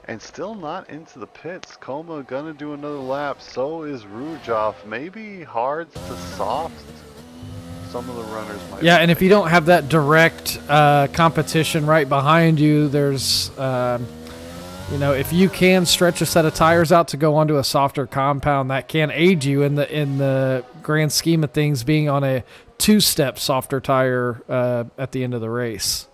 C: And still not into the pits. Coma gonna do another lap. So is Rujov. Maybe hards to soft. Some of the runners might.
B: Yeah, and if you don't have that direct competition right behind you, there's, if you can stretch a set of tires out to go onto a softer compound, that can aid you in the grand scheme of things, being on a 2-step softer tire at the end of the race.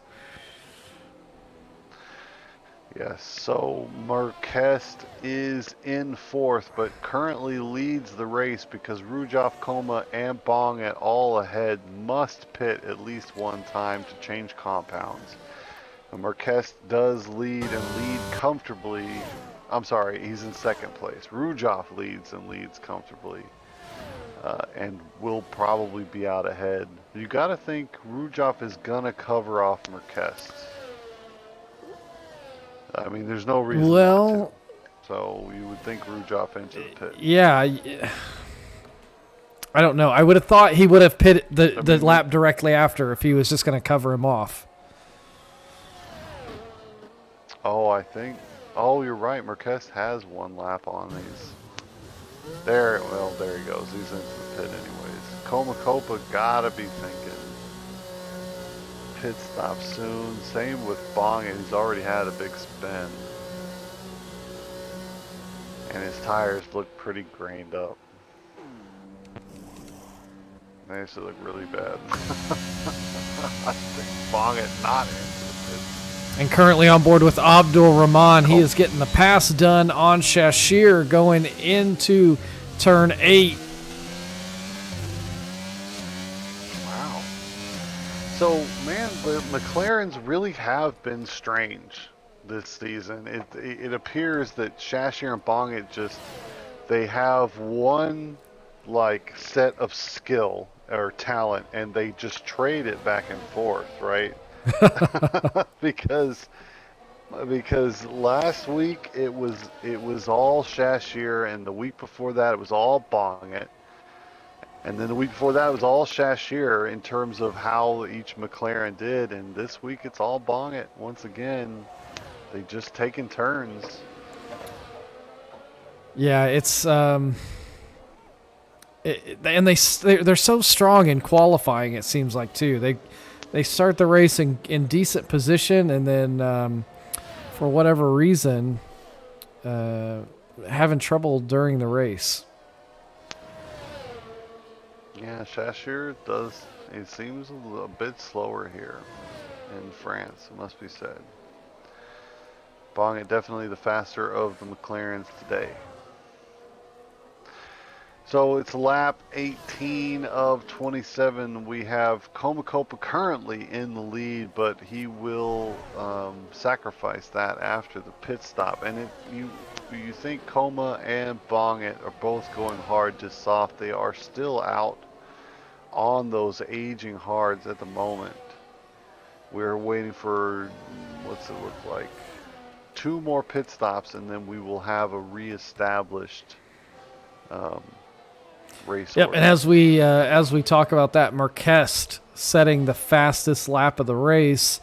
C: Yes, so Marquez is in 4th, but currently leads the race because Rujov, Coma, and Bong at all ahead must pit at least one time to change compounds. And Marquez does lead, and lead comfortably. I'm sorry, he's in 2nd place. Rujov leads and leads comfortably, and will probably be out ahead. You got to think Rujov is gonna cover off Marquez. I mean, there's no reason not to. So you would think Rujov into the pit.
B: Yeah. I don't know. I would have thought he would have pitted the lap directly after if he was just going to cover him off.
C: Oh, you're right. Marquez has 1 lap on these. There he goes. He's into the pit anyways. Comacopa gotta be thinking pit stop soon. Same with Bong, he's already had a big spin. And his tires look pretty grained up. They actually look really bad. I think Bong is not into the pit.
B: And currently on board with Abdul Rahman, he is getting the pass done on Shashir going into turn 8.
C: McLarens really have been strange this season. It appears that Shashir and Bongit just they have one like set of skill or talent, and they just trade it back and forth, right? because because last week it was all Shashir, and the week before that it was all Bongit. And then the week before that, it was all Shashir in terms of how each McLaren did. And this week, it's all Bongit. Once again, they just taking turns.
B: Yeah, it's and they're so strong in qualifying. It seems like too. They start the race in decent position, and then for whatever reason, having trouble during the race.
C: Yeah, Shashir does. It seems a bit slower here in France, it must be said. Bongit definitely the faster of the McLarens today. So it's lap 18 of 27. We have Komakopa currently in the lead, but he will sacrifice that after the pit stop. And you think Koma and Bongit are both going hard to soft. They are still out on those aging hards at the moment. We're waiting for, what's it look like? 2 more pit stops, and then we will have a reestablished race.
B: Yep,
C: order.
B: and as we talk about that, Marquez setting the fastest lap of the race.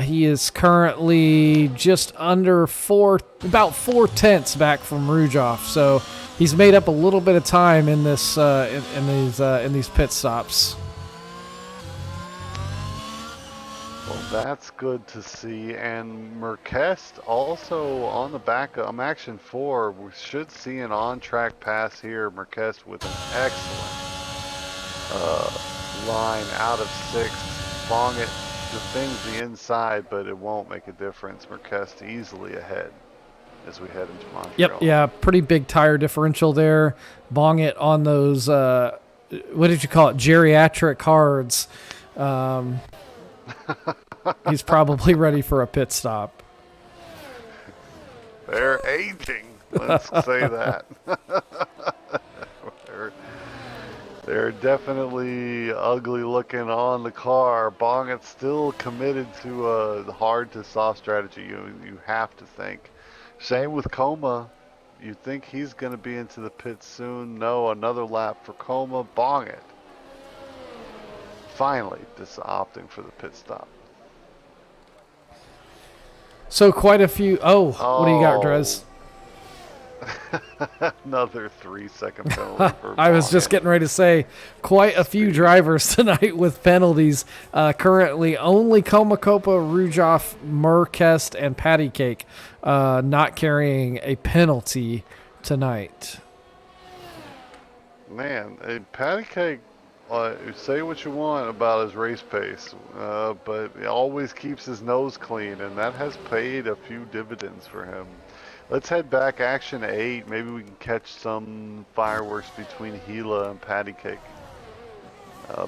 B: He is currently just under about 4/10 back from Rujoff. So he's made up a little bit of time in this in these pit stops.
C: Well, that's good to see. And Marquez also on the back of Action 4. We should see an on-track pass here. Marquez with an excellent line out of 6. Bongit defends the inside, but it won't make a difference. Marquez easily ahead as we head into Montreal.
B: Yep, yeah, pretty big tire differential there. Bongit on those, what did you call it, geriatric hards. He's probably ready for a pit stop.
C: They're aging. Let's say that. They're definitely ugly looking on the car. Bongit's still committed to a hard to soft strategy. You have to think. Same with Koma. You think he's going to be into the pit soon? No, another lap for Koma. Bongit finally just opting for the pit stop.
B: So quite a few. What do you got, Drez?
C: Another 3-second penalty for
B: I was just
C: Bongit.
B: getting ready to say, quite a few drivers tonight with penalties. Currently, only Komakopa, Rujoff, Marquez, and Patty Cake not carrying a penalty tonight.
C: Man, Patty Cake, say what you want about his race pace, but he always keeps his nose clean, and that has paid a few dividends for him. Let's head back Action 8. Maybe we can catch some fireworks between Gila and Patty Cake.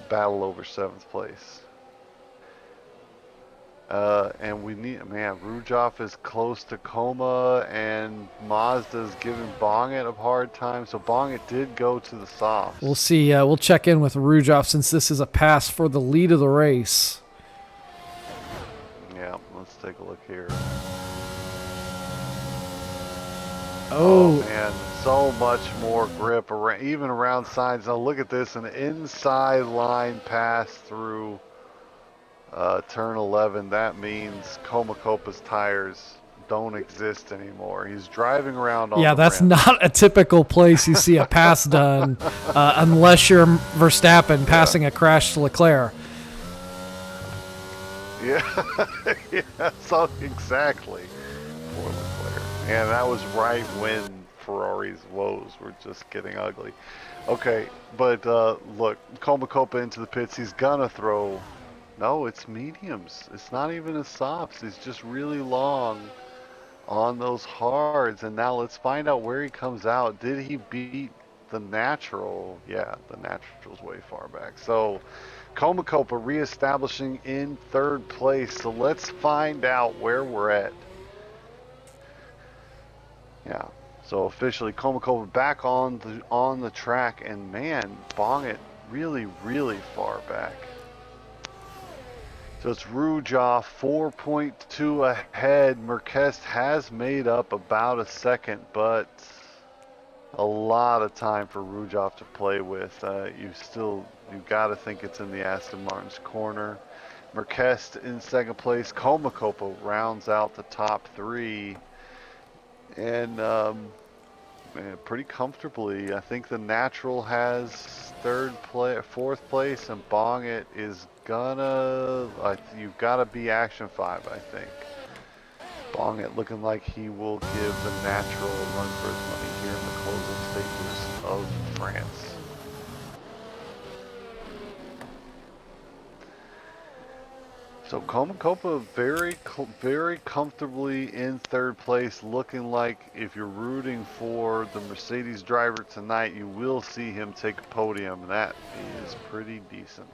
C: Battle over 7th place. And we need, man, Rujoff is close to Koma, and Mazda's giving Bongit a hard time. So Bongit did go to the softs.
B: We'll see. We'll check in with Rujoff since this is a pass for the lead of the race.
C: Yeah, let's take a look here.
B: Oh,
C: man, so much more grip, even around sides. Now look at this, an inside line pass through turn 11. That means Komakopa's tires don't exist anymore. He's driving around on the
B: that's
C: rim.
B: not a typical place you see a pass done unless you're Verstappen passing a crash to Leclerc.
C: Yeah, yeah, so exactly. Poor Leclerc. And that was right when Ferrari's woes were just getting ugly. Okay, but look, Komakopa into the pits. He's gonna throw. No, it's mediums. It's not even a softs. It's just really long on those hards. And now let's find out where he comes out. Did he beat the natural, yeah, the natural's way far back. So Comacopa reestablishing in third place. So let's find out where we're at. Yeah. So officially Comacopa back on the track, and man, Bong it really, really far back. So it's Rujoff 4.2 ahead. Merkest has made up about a second, but a lot of time for Rujoff to play with. You got to think it's in the Aston Martin's corner. Merkest in second place. Comacopa rounds out the top three, and pretty comfortably. I think the natural has fourth place, and Bong it is gonna. You've got to be Action 5, I think. Bong it looking like he will give the natural a run for his money here in the closing stages of France. So Comacopa very comfortably in third place, looking like if you're rooting for the Mercedes driver tonight, you will see him take a podium, and that is pretty decent.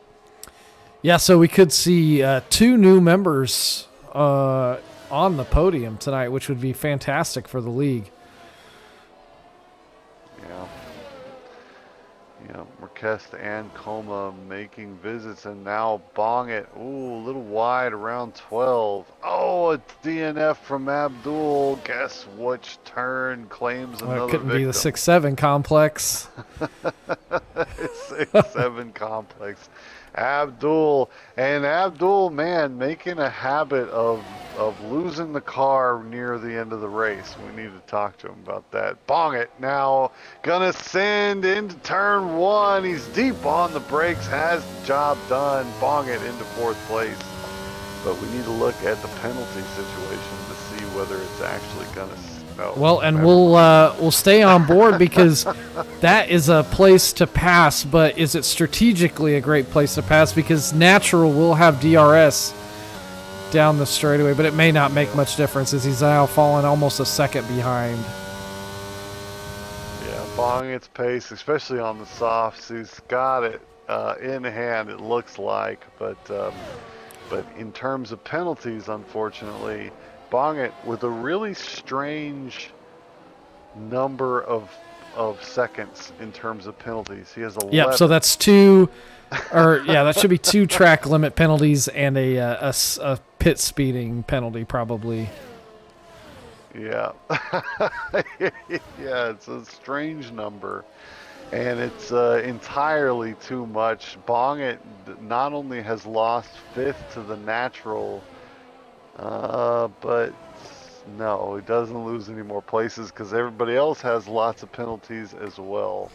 B: Yeah, so we could see 2 new members on the podium tonight, which would be fantastic for the league.
C: Yeah, Merkest and Coma making visits, and now Bong it. Ooh, a little wide around 12. Oh, a DNF from Abdul. Guess which turn claims another
B: Well, it couldn't
C: victim.
B: be the 6-7 complex.
C: 6-7 complex. Abdul, man, making a habit of losing the car near the end of the race. We need to talk to him about that. Bong it now, gonna send into turn 1. He's deep on the brakes, has the job done. Bong it into fourth place. But we need to look at the penalty situation to see whether it's actually gonna.
B: Well, and we'll stay on board because that is a place to pass, but is it strategically a great place to pass? Because Natural will have DRS down the straightaway, but it may not make much difference as he's now fallen almost a second behind.
C: Yeah, Bong its pace, especially on the softs. He's got it in hand, it looks like, but in terms of penalties, unfortunately, Bong it with a really strange number of seconds in terms of penalties. He has 11.
B: Yep, so that's 2, that should be 2 track limit penalties and a pit speeding penalty probably.
C: Yeah. Yeah, it's a strange number, and it's entirely too much. Bong it not only has lost 5th to the natural, but no, he doesn't lose any more places because everybody else has lots of penalties as well.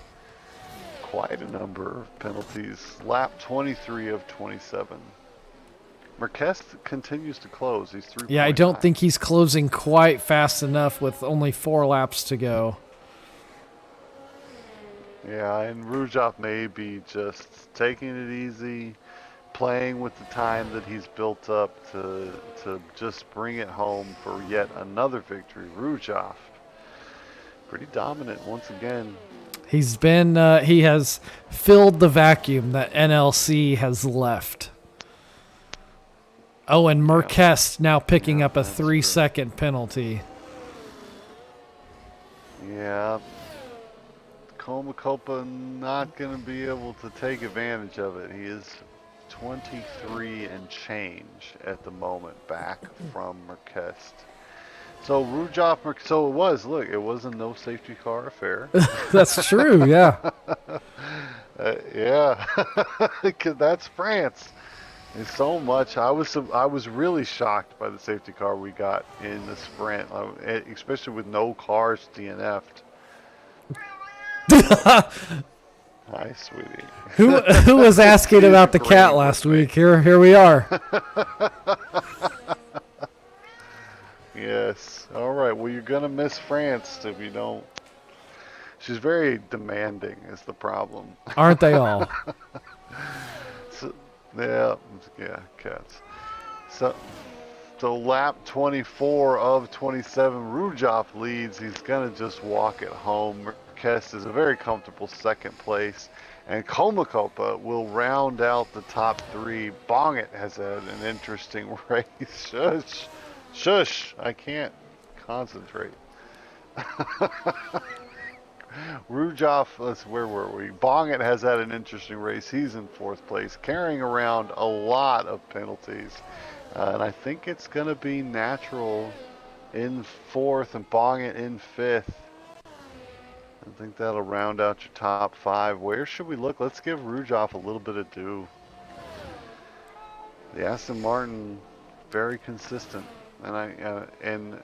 C: Quite a number of penalties. Lap 23 of 27. Merkest continues to close. He's 3.
B: Yeah, I don't think he's closing quite fast enough with only 4 laps to go.
C: Yeah, and Rujoff may be just taking it easy, playing with the time that he's built up to just bring it home for yet another victory. Rujoff, pretty dominant once again.
B: He's been he has filled the vacuum that NLC has left. Oh, and Merkest now picking up a 3-second penalty.
C: Yeah. Comacopa not going to be able to take advantage of it. He is 23 and change at the moment back from Merkest. So Rujoff, so it was a no safety car affair.
B: That's true, yeah.
C: Yeah, because that's France. It's so much. I was really shocked by the safety car we got in the sprint, especially with no cars DNF'd. Hi, sweetie.
B: Who was asking about the cat last week? Here we are.
C: Yes. All right. Well, you're gonna miss France if you don't. She's very demanding. Is the problem?
B: Aren't they all?
C: Yeah, cats. So lap 24 of 27, Rujoff leads. He's gonna just walk it home. Marquez is a very comfortable second place. And Comacopa will round out the top 3. Bongit has had an interesting race. Shush. Shush. I can't concentrate. Rujov, where were we? Bongit has had an interesting race. He's in 4th place, carrying around a lot of penalties. And I think it's going to be Natural in 4th and Bongit in 5th. I think that'll round out your top 5. Where should we look? Let's give Rujov a little bit of due. The Aston Martin, very consistent, and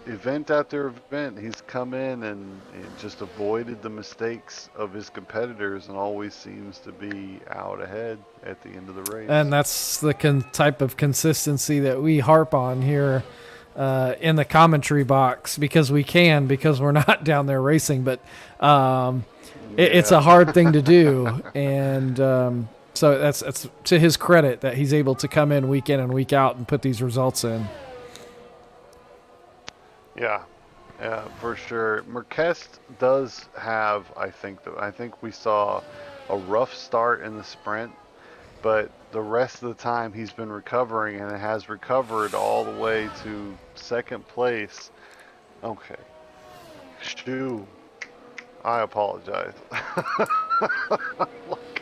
C: event after event, he's come in and just avoided the mistakes of his competitors, and always seems to be out ahead at the end of the race.
B: And that's the type of consistency that we harp on here in the commentary box, because we're not down there racing, but it's a hard thing to do. And so that's to his credit that he's able to come in and week out and put these results in.
C: Yeah, for sure. Marquez does have, I think we saw a rough start in the sprint, but the rest of the time he's been recovering, and it has recovered all the way to 2nd place. Okay. Shoo. I apologize. Like,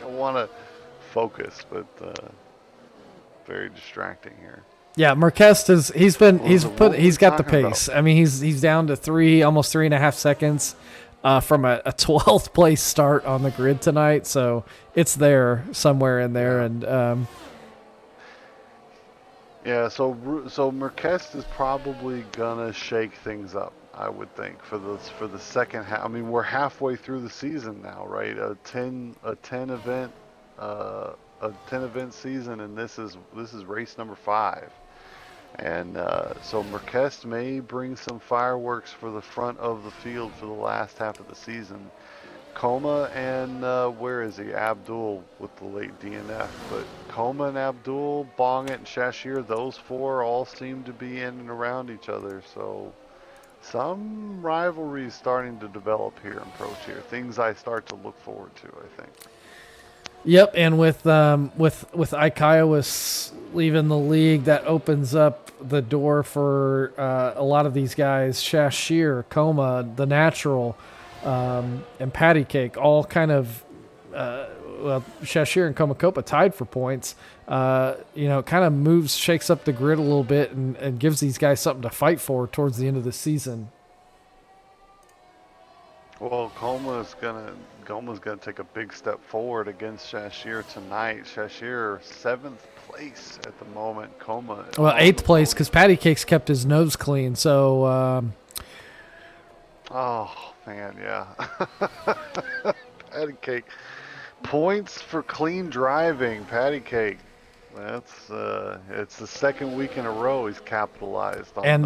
C: I want to focus, but very distracting here.
B: Yeah, Marquez he's got the pace. I mean, he's down to almost 3.5 seconds from a 12th place start on the grid tonight. So it's there somewhere in there. And
C: so Marquez is probably gonna shake things up, I would think, for the second half. I mean, we're halfway through the season now, right? A 10 event season, and this is race number 5. And so Marquez may bring some fireworks for the front of the field for the last half of the season. Coma and where is he? Abdul with the late DNF. But Coma and Abdul, Bongit and Shashir, those 4 all seem to be in and around each other. So some rivalry is starting to develop here in Pro Tier. Things I start to look forward to, I think.
B: Yep, and with Ikawas leaving the league, that opens up the door for a lot of these guys, Shashir, Coma, the Natural, and Patty Cake, all kind of Shashir and Comacopa tied for points. Kind of shakes up the grid a little bit and gives these guys something to fight for towards the end of the season.
C: Well, Coma's gonna take a big step forward against Shashir tonight. Shashir 7th place at the moment. Coma
B: 8th place because Patty Cake's kept his nose clean. So.
C: Oh man, yeah. Patty Cake points for clean driving. Patty Cake. That's it's the 2nd week in a row he's capitalized on.
B: And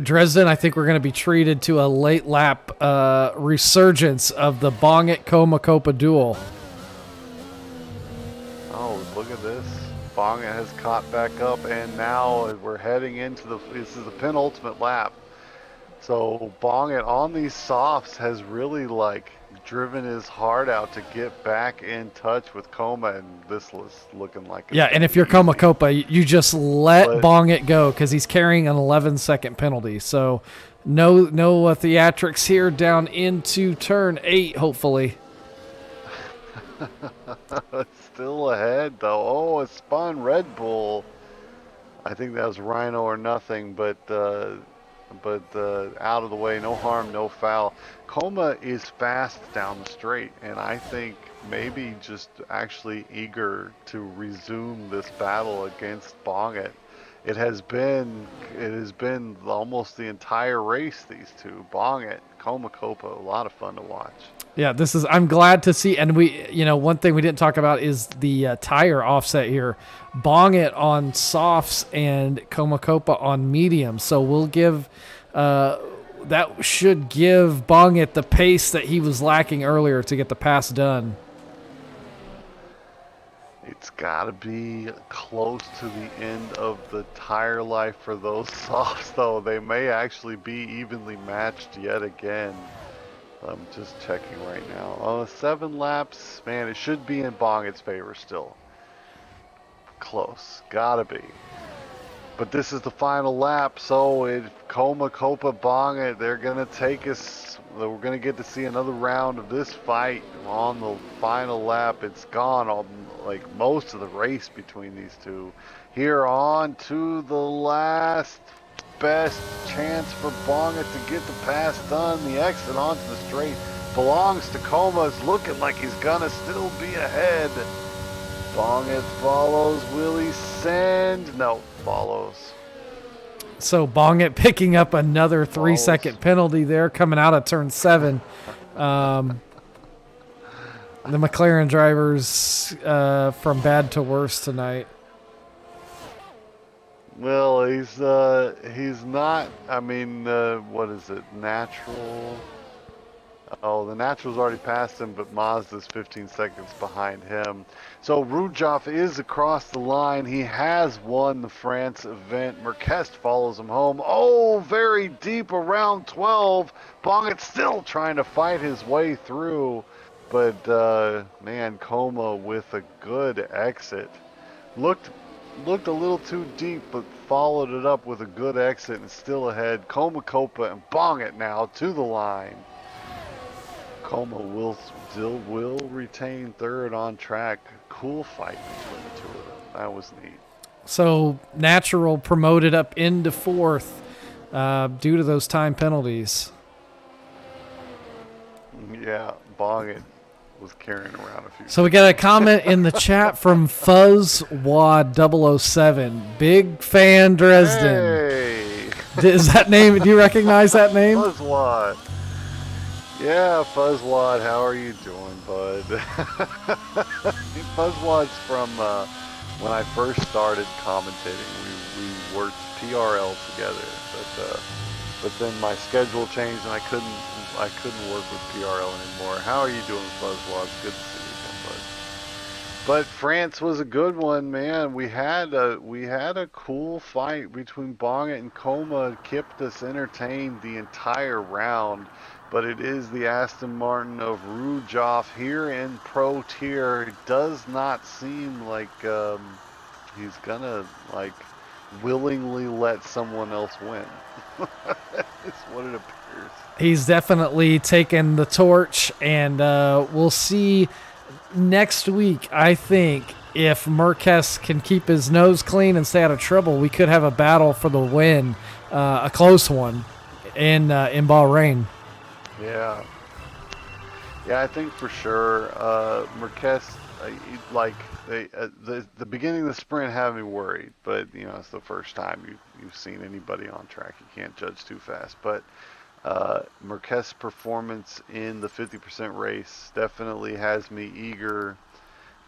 B: Dresden, I think we're going to be treated to a late lap resurgence of the Bongit Comacopa duel.
C: Oh, look at this! Bongit has caught back up, and now we're heading into this is the penultimate lap. So Bongit on these softs has really driven his heart out to get back in touch with Coma, and this was looking like
B: and if you're Comacopa, you just let Bongit go because he's carrying an 11-second penalty. So no theatrics here down into turn 8, hopefully.
C: Still ahead though. Oh, it spun Red Bull. I think that was Rhino or nothing, but out of the way, no harm, no foul. Coma is fast down the straight, and I think maybe just actually eager to resume this battle against Bongit. It has been almost the entire race, these two, Bongit, Comacopa, a lot of fun to watch.
B: Yeah, I'm glad to see, and one thing we didn't talk about is the tire offset here. Bongit on softs and Comacopa on mediums. So we'll give, that should give Bongit the pace that he was lacking earlier to get the pass done.
C: It's got to be close to the end of the tire life for those softs, though. They may actually be evenly matched yet again. I'm just checking right now. 7 laps. Man, it should be in Bonget's favor still. Close. Gotta be. But this is the final lap, so Coma, Copa, Bonget, they're going to take us. We're going to get to see another round of this fight on the final lap. It's gone on like most of the race between these two. Here on to the last best chance for Bonget to get the pass done. The exit onto the straight belongs to Coma. It's looking like he's going to still be ahead. Bonget follows. Will he send? No, follows.
B: So Bonget picking up another 3-second penalty there coming out of turn 7. The McLaren drivers from bad to worse tonight.
C: Well, he's not. I mean, what is it? Natural. Oh, the Natural's already passed him, but Mazda's 15 seconds behind him. So Rudjoff is across the line. He has won the France event. Marquez follows him home. Oh, very deep around 12. Bonget still trying to fight his way through. But, man, Coma with a good exit. Looked a little too deep, but followed it up with a good exit and still ahead. Coma, Copa, and Bonget now to the line. Coma will retain third on track. Cool fight between the two of them. That was neat.
B: So Natural promoted up into 4th due to those time penalties.
C: Yeah, Bonget was carrying around a few.
B: So we got a comment in the chat from FuzzWad007. Big fan Dresden.
C: Hey!
B: Is that name? Do you recognize that name?
C: Fuzzwad. Yeah, Fuzzwad, how are you doing, bud? Fuzzwad's from when I first started commentating. We worked PRL together, but then my schedule changed and I couldn't work with PRL anymore. How are you doing, Fuzzwad? Good to see you again, bud. But France was a good one, man. We had a cool fight between Bonget and Coma. Kept us entertained the entire round. But it is the Aston Martin of Rudjoff here in Pro Tier. It does not seem like he's gonna willingly let someone else win. It's what it appears.
B: He's definitely taken the torch, and we'll see next week. I think if Marquez can keep his nose clean and stay out of trouble, we could have a battle for the win, a close one in Bahrain.
C: Yeah, I think for sure. Marquez, the beginning of the sprint had me worried, but it's the first time you've seen anybody on track. You can't judge too fast. But Marquez's performance in the 50% race definitely has me eager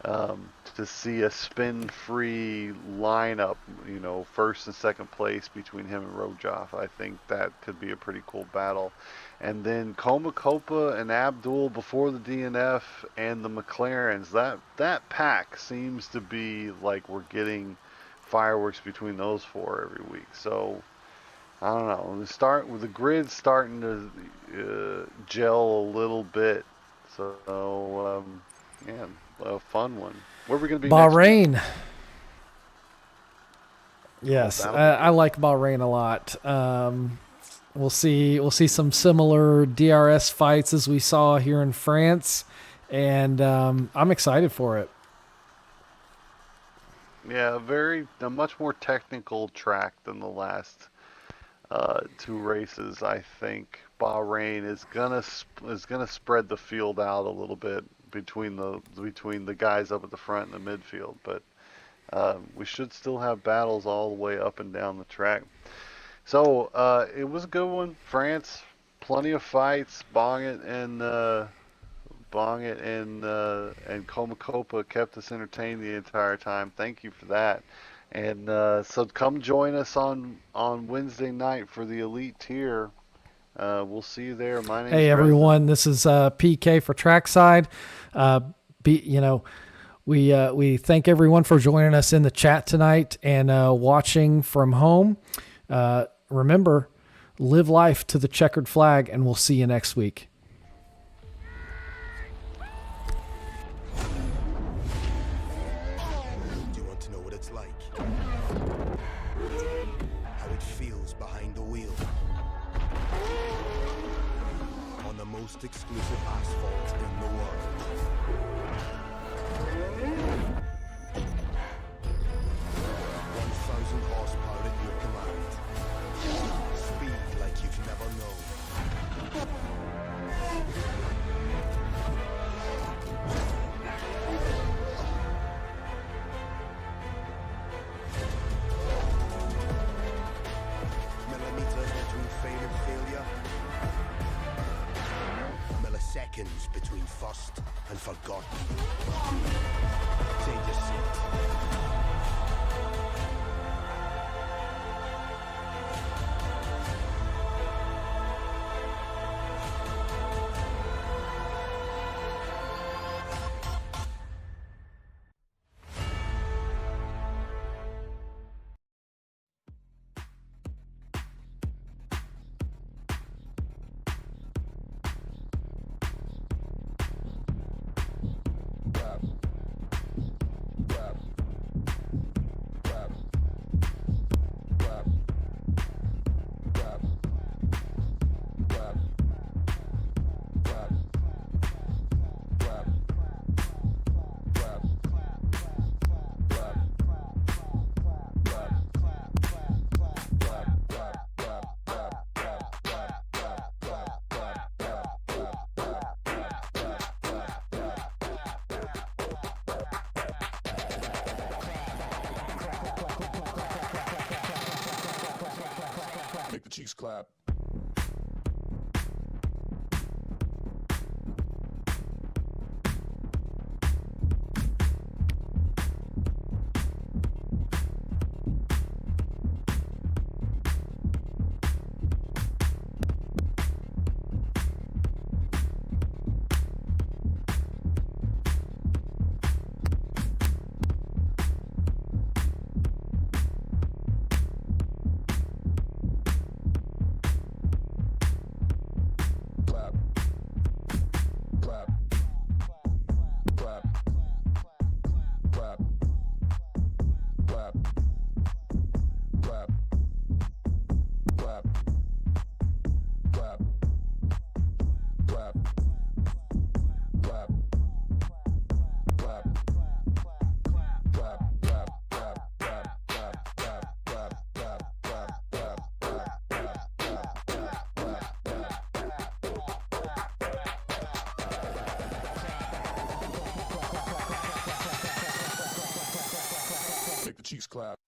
C: to see a spin-free lineup. First and second place between him and Rudjoff. I think that could be a pretty cool battle. And then Coma, Copa, and Abdul before the DNF and the McLarens. That pack seems to be like we're getting fireworks between those 4 every week. So I don't know. The grid starting to gel a little bit. So yeah, a fun one. Where are we going to be
B: Bahrain.
C: next week?
B: Yes, I like Bahrain a lot. We'll see some similar DRS fights as we saw here in France, and I'm excited for it.
C: Yeah, a much more technical track than the last 2 races. I think Bahrain is gonna spread the field out a little bit between the guys up at the front and the midfield, but we should still have battles all the way up and down the track. So it was a good one. France, plenty of fights. Bonget and Coma Copa kept us entertained the entire time. Thank you for that. And so come join us on Wednesday night for the Elite Tier. We'll see you there. My name is
B: everyone. This is PK for Trackside. We thank everyone for joining us in the chat tonight and watching from home. Remember, live life to the checkered flag, and we'll see you next week.
D: most exclusive asphalt in the world. 1,000 horsepower at your command. Speed like you've never known. Millimeters between fame and failure. Milliseconds between first and forgotten. Take your seat.
A: Clap. Clap. Clap. Clap. Clap. Clap. Clap. Clap. Clap. Make the cheeks clap. Clap. Clap. Clap. Clap. Clap. Clap. Clap. Clap. Clap. Clap. Clap. Make the cheeks clap.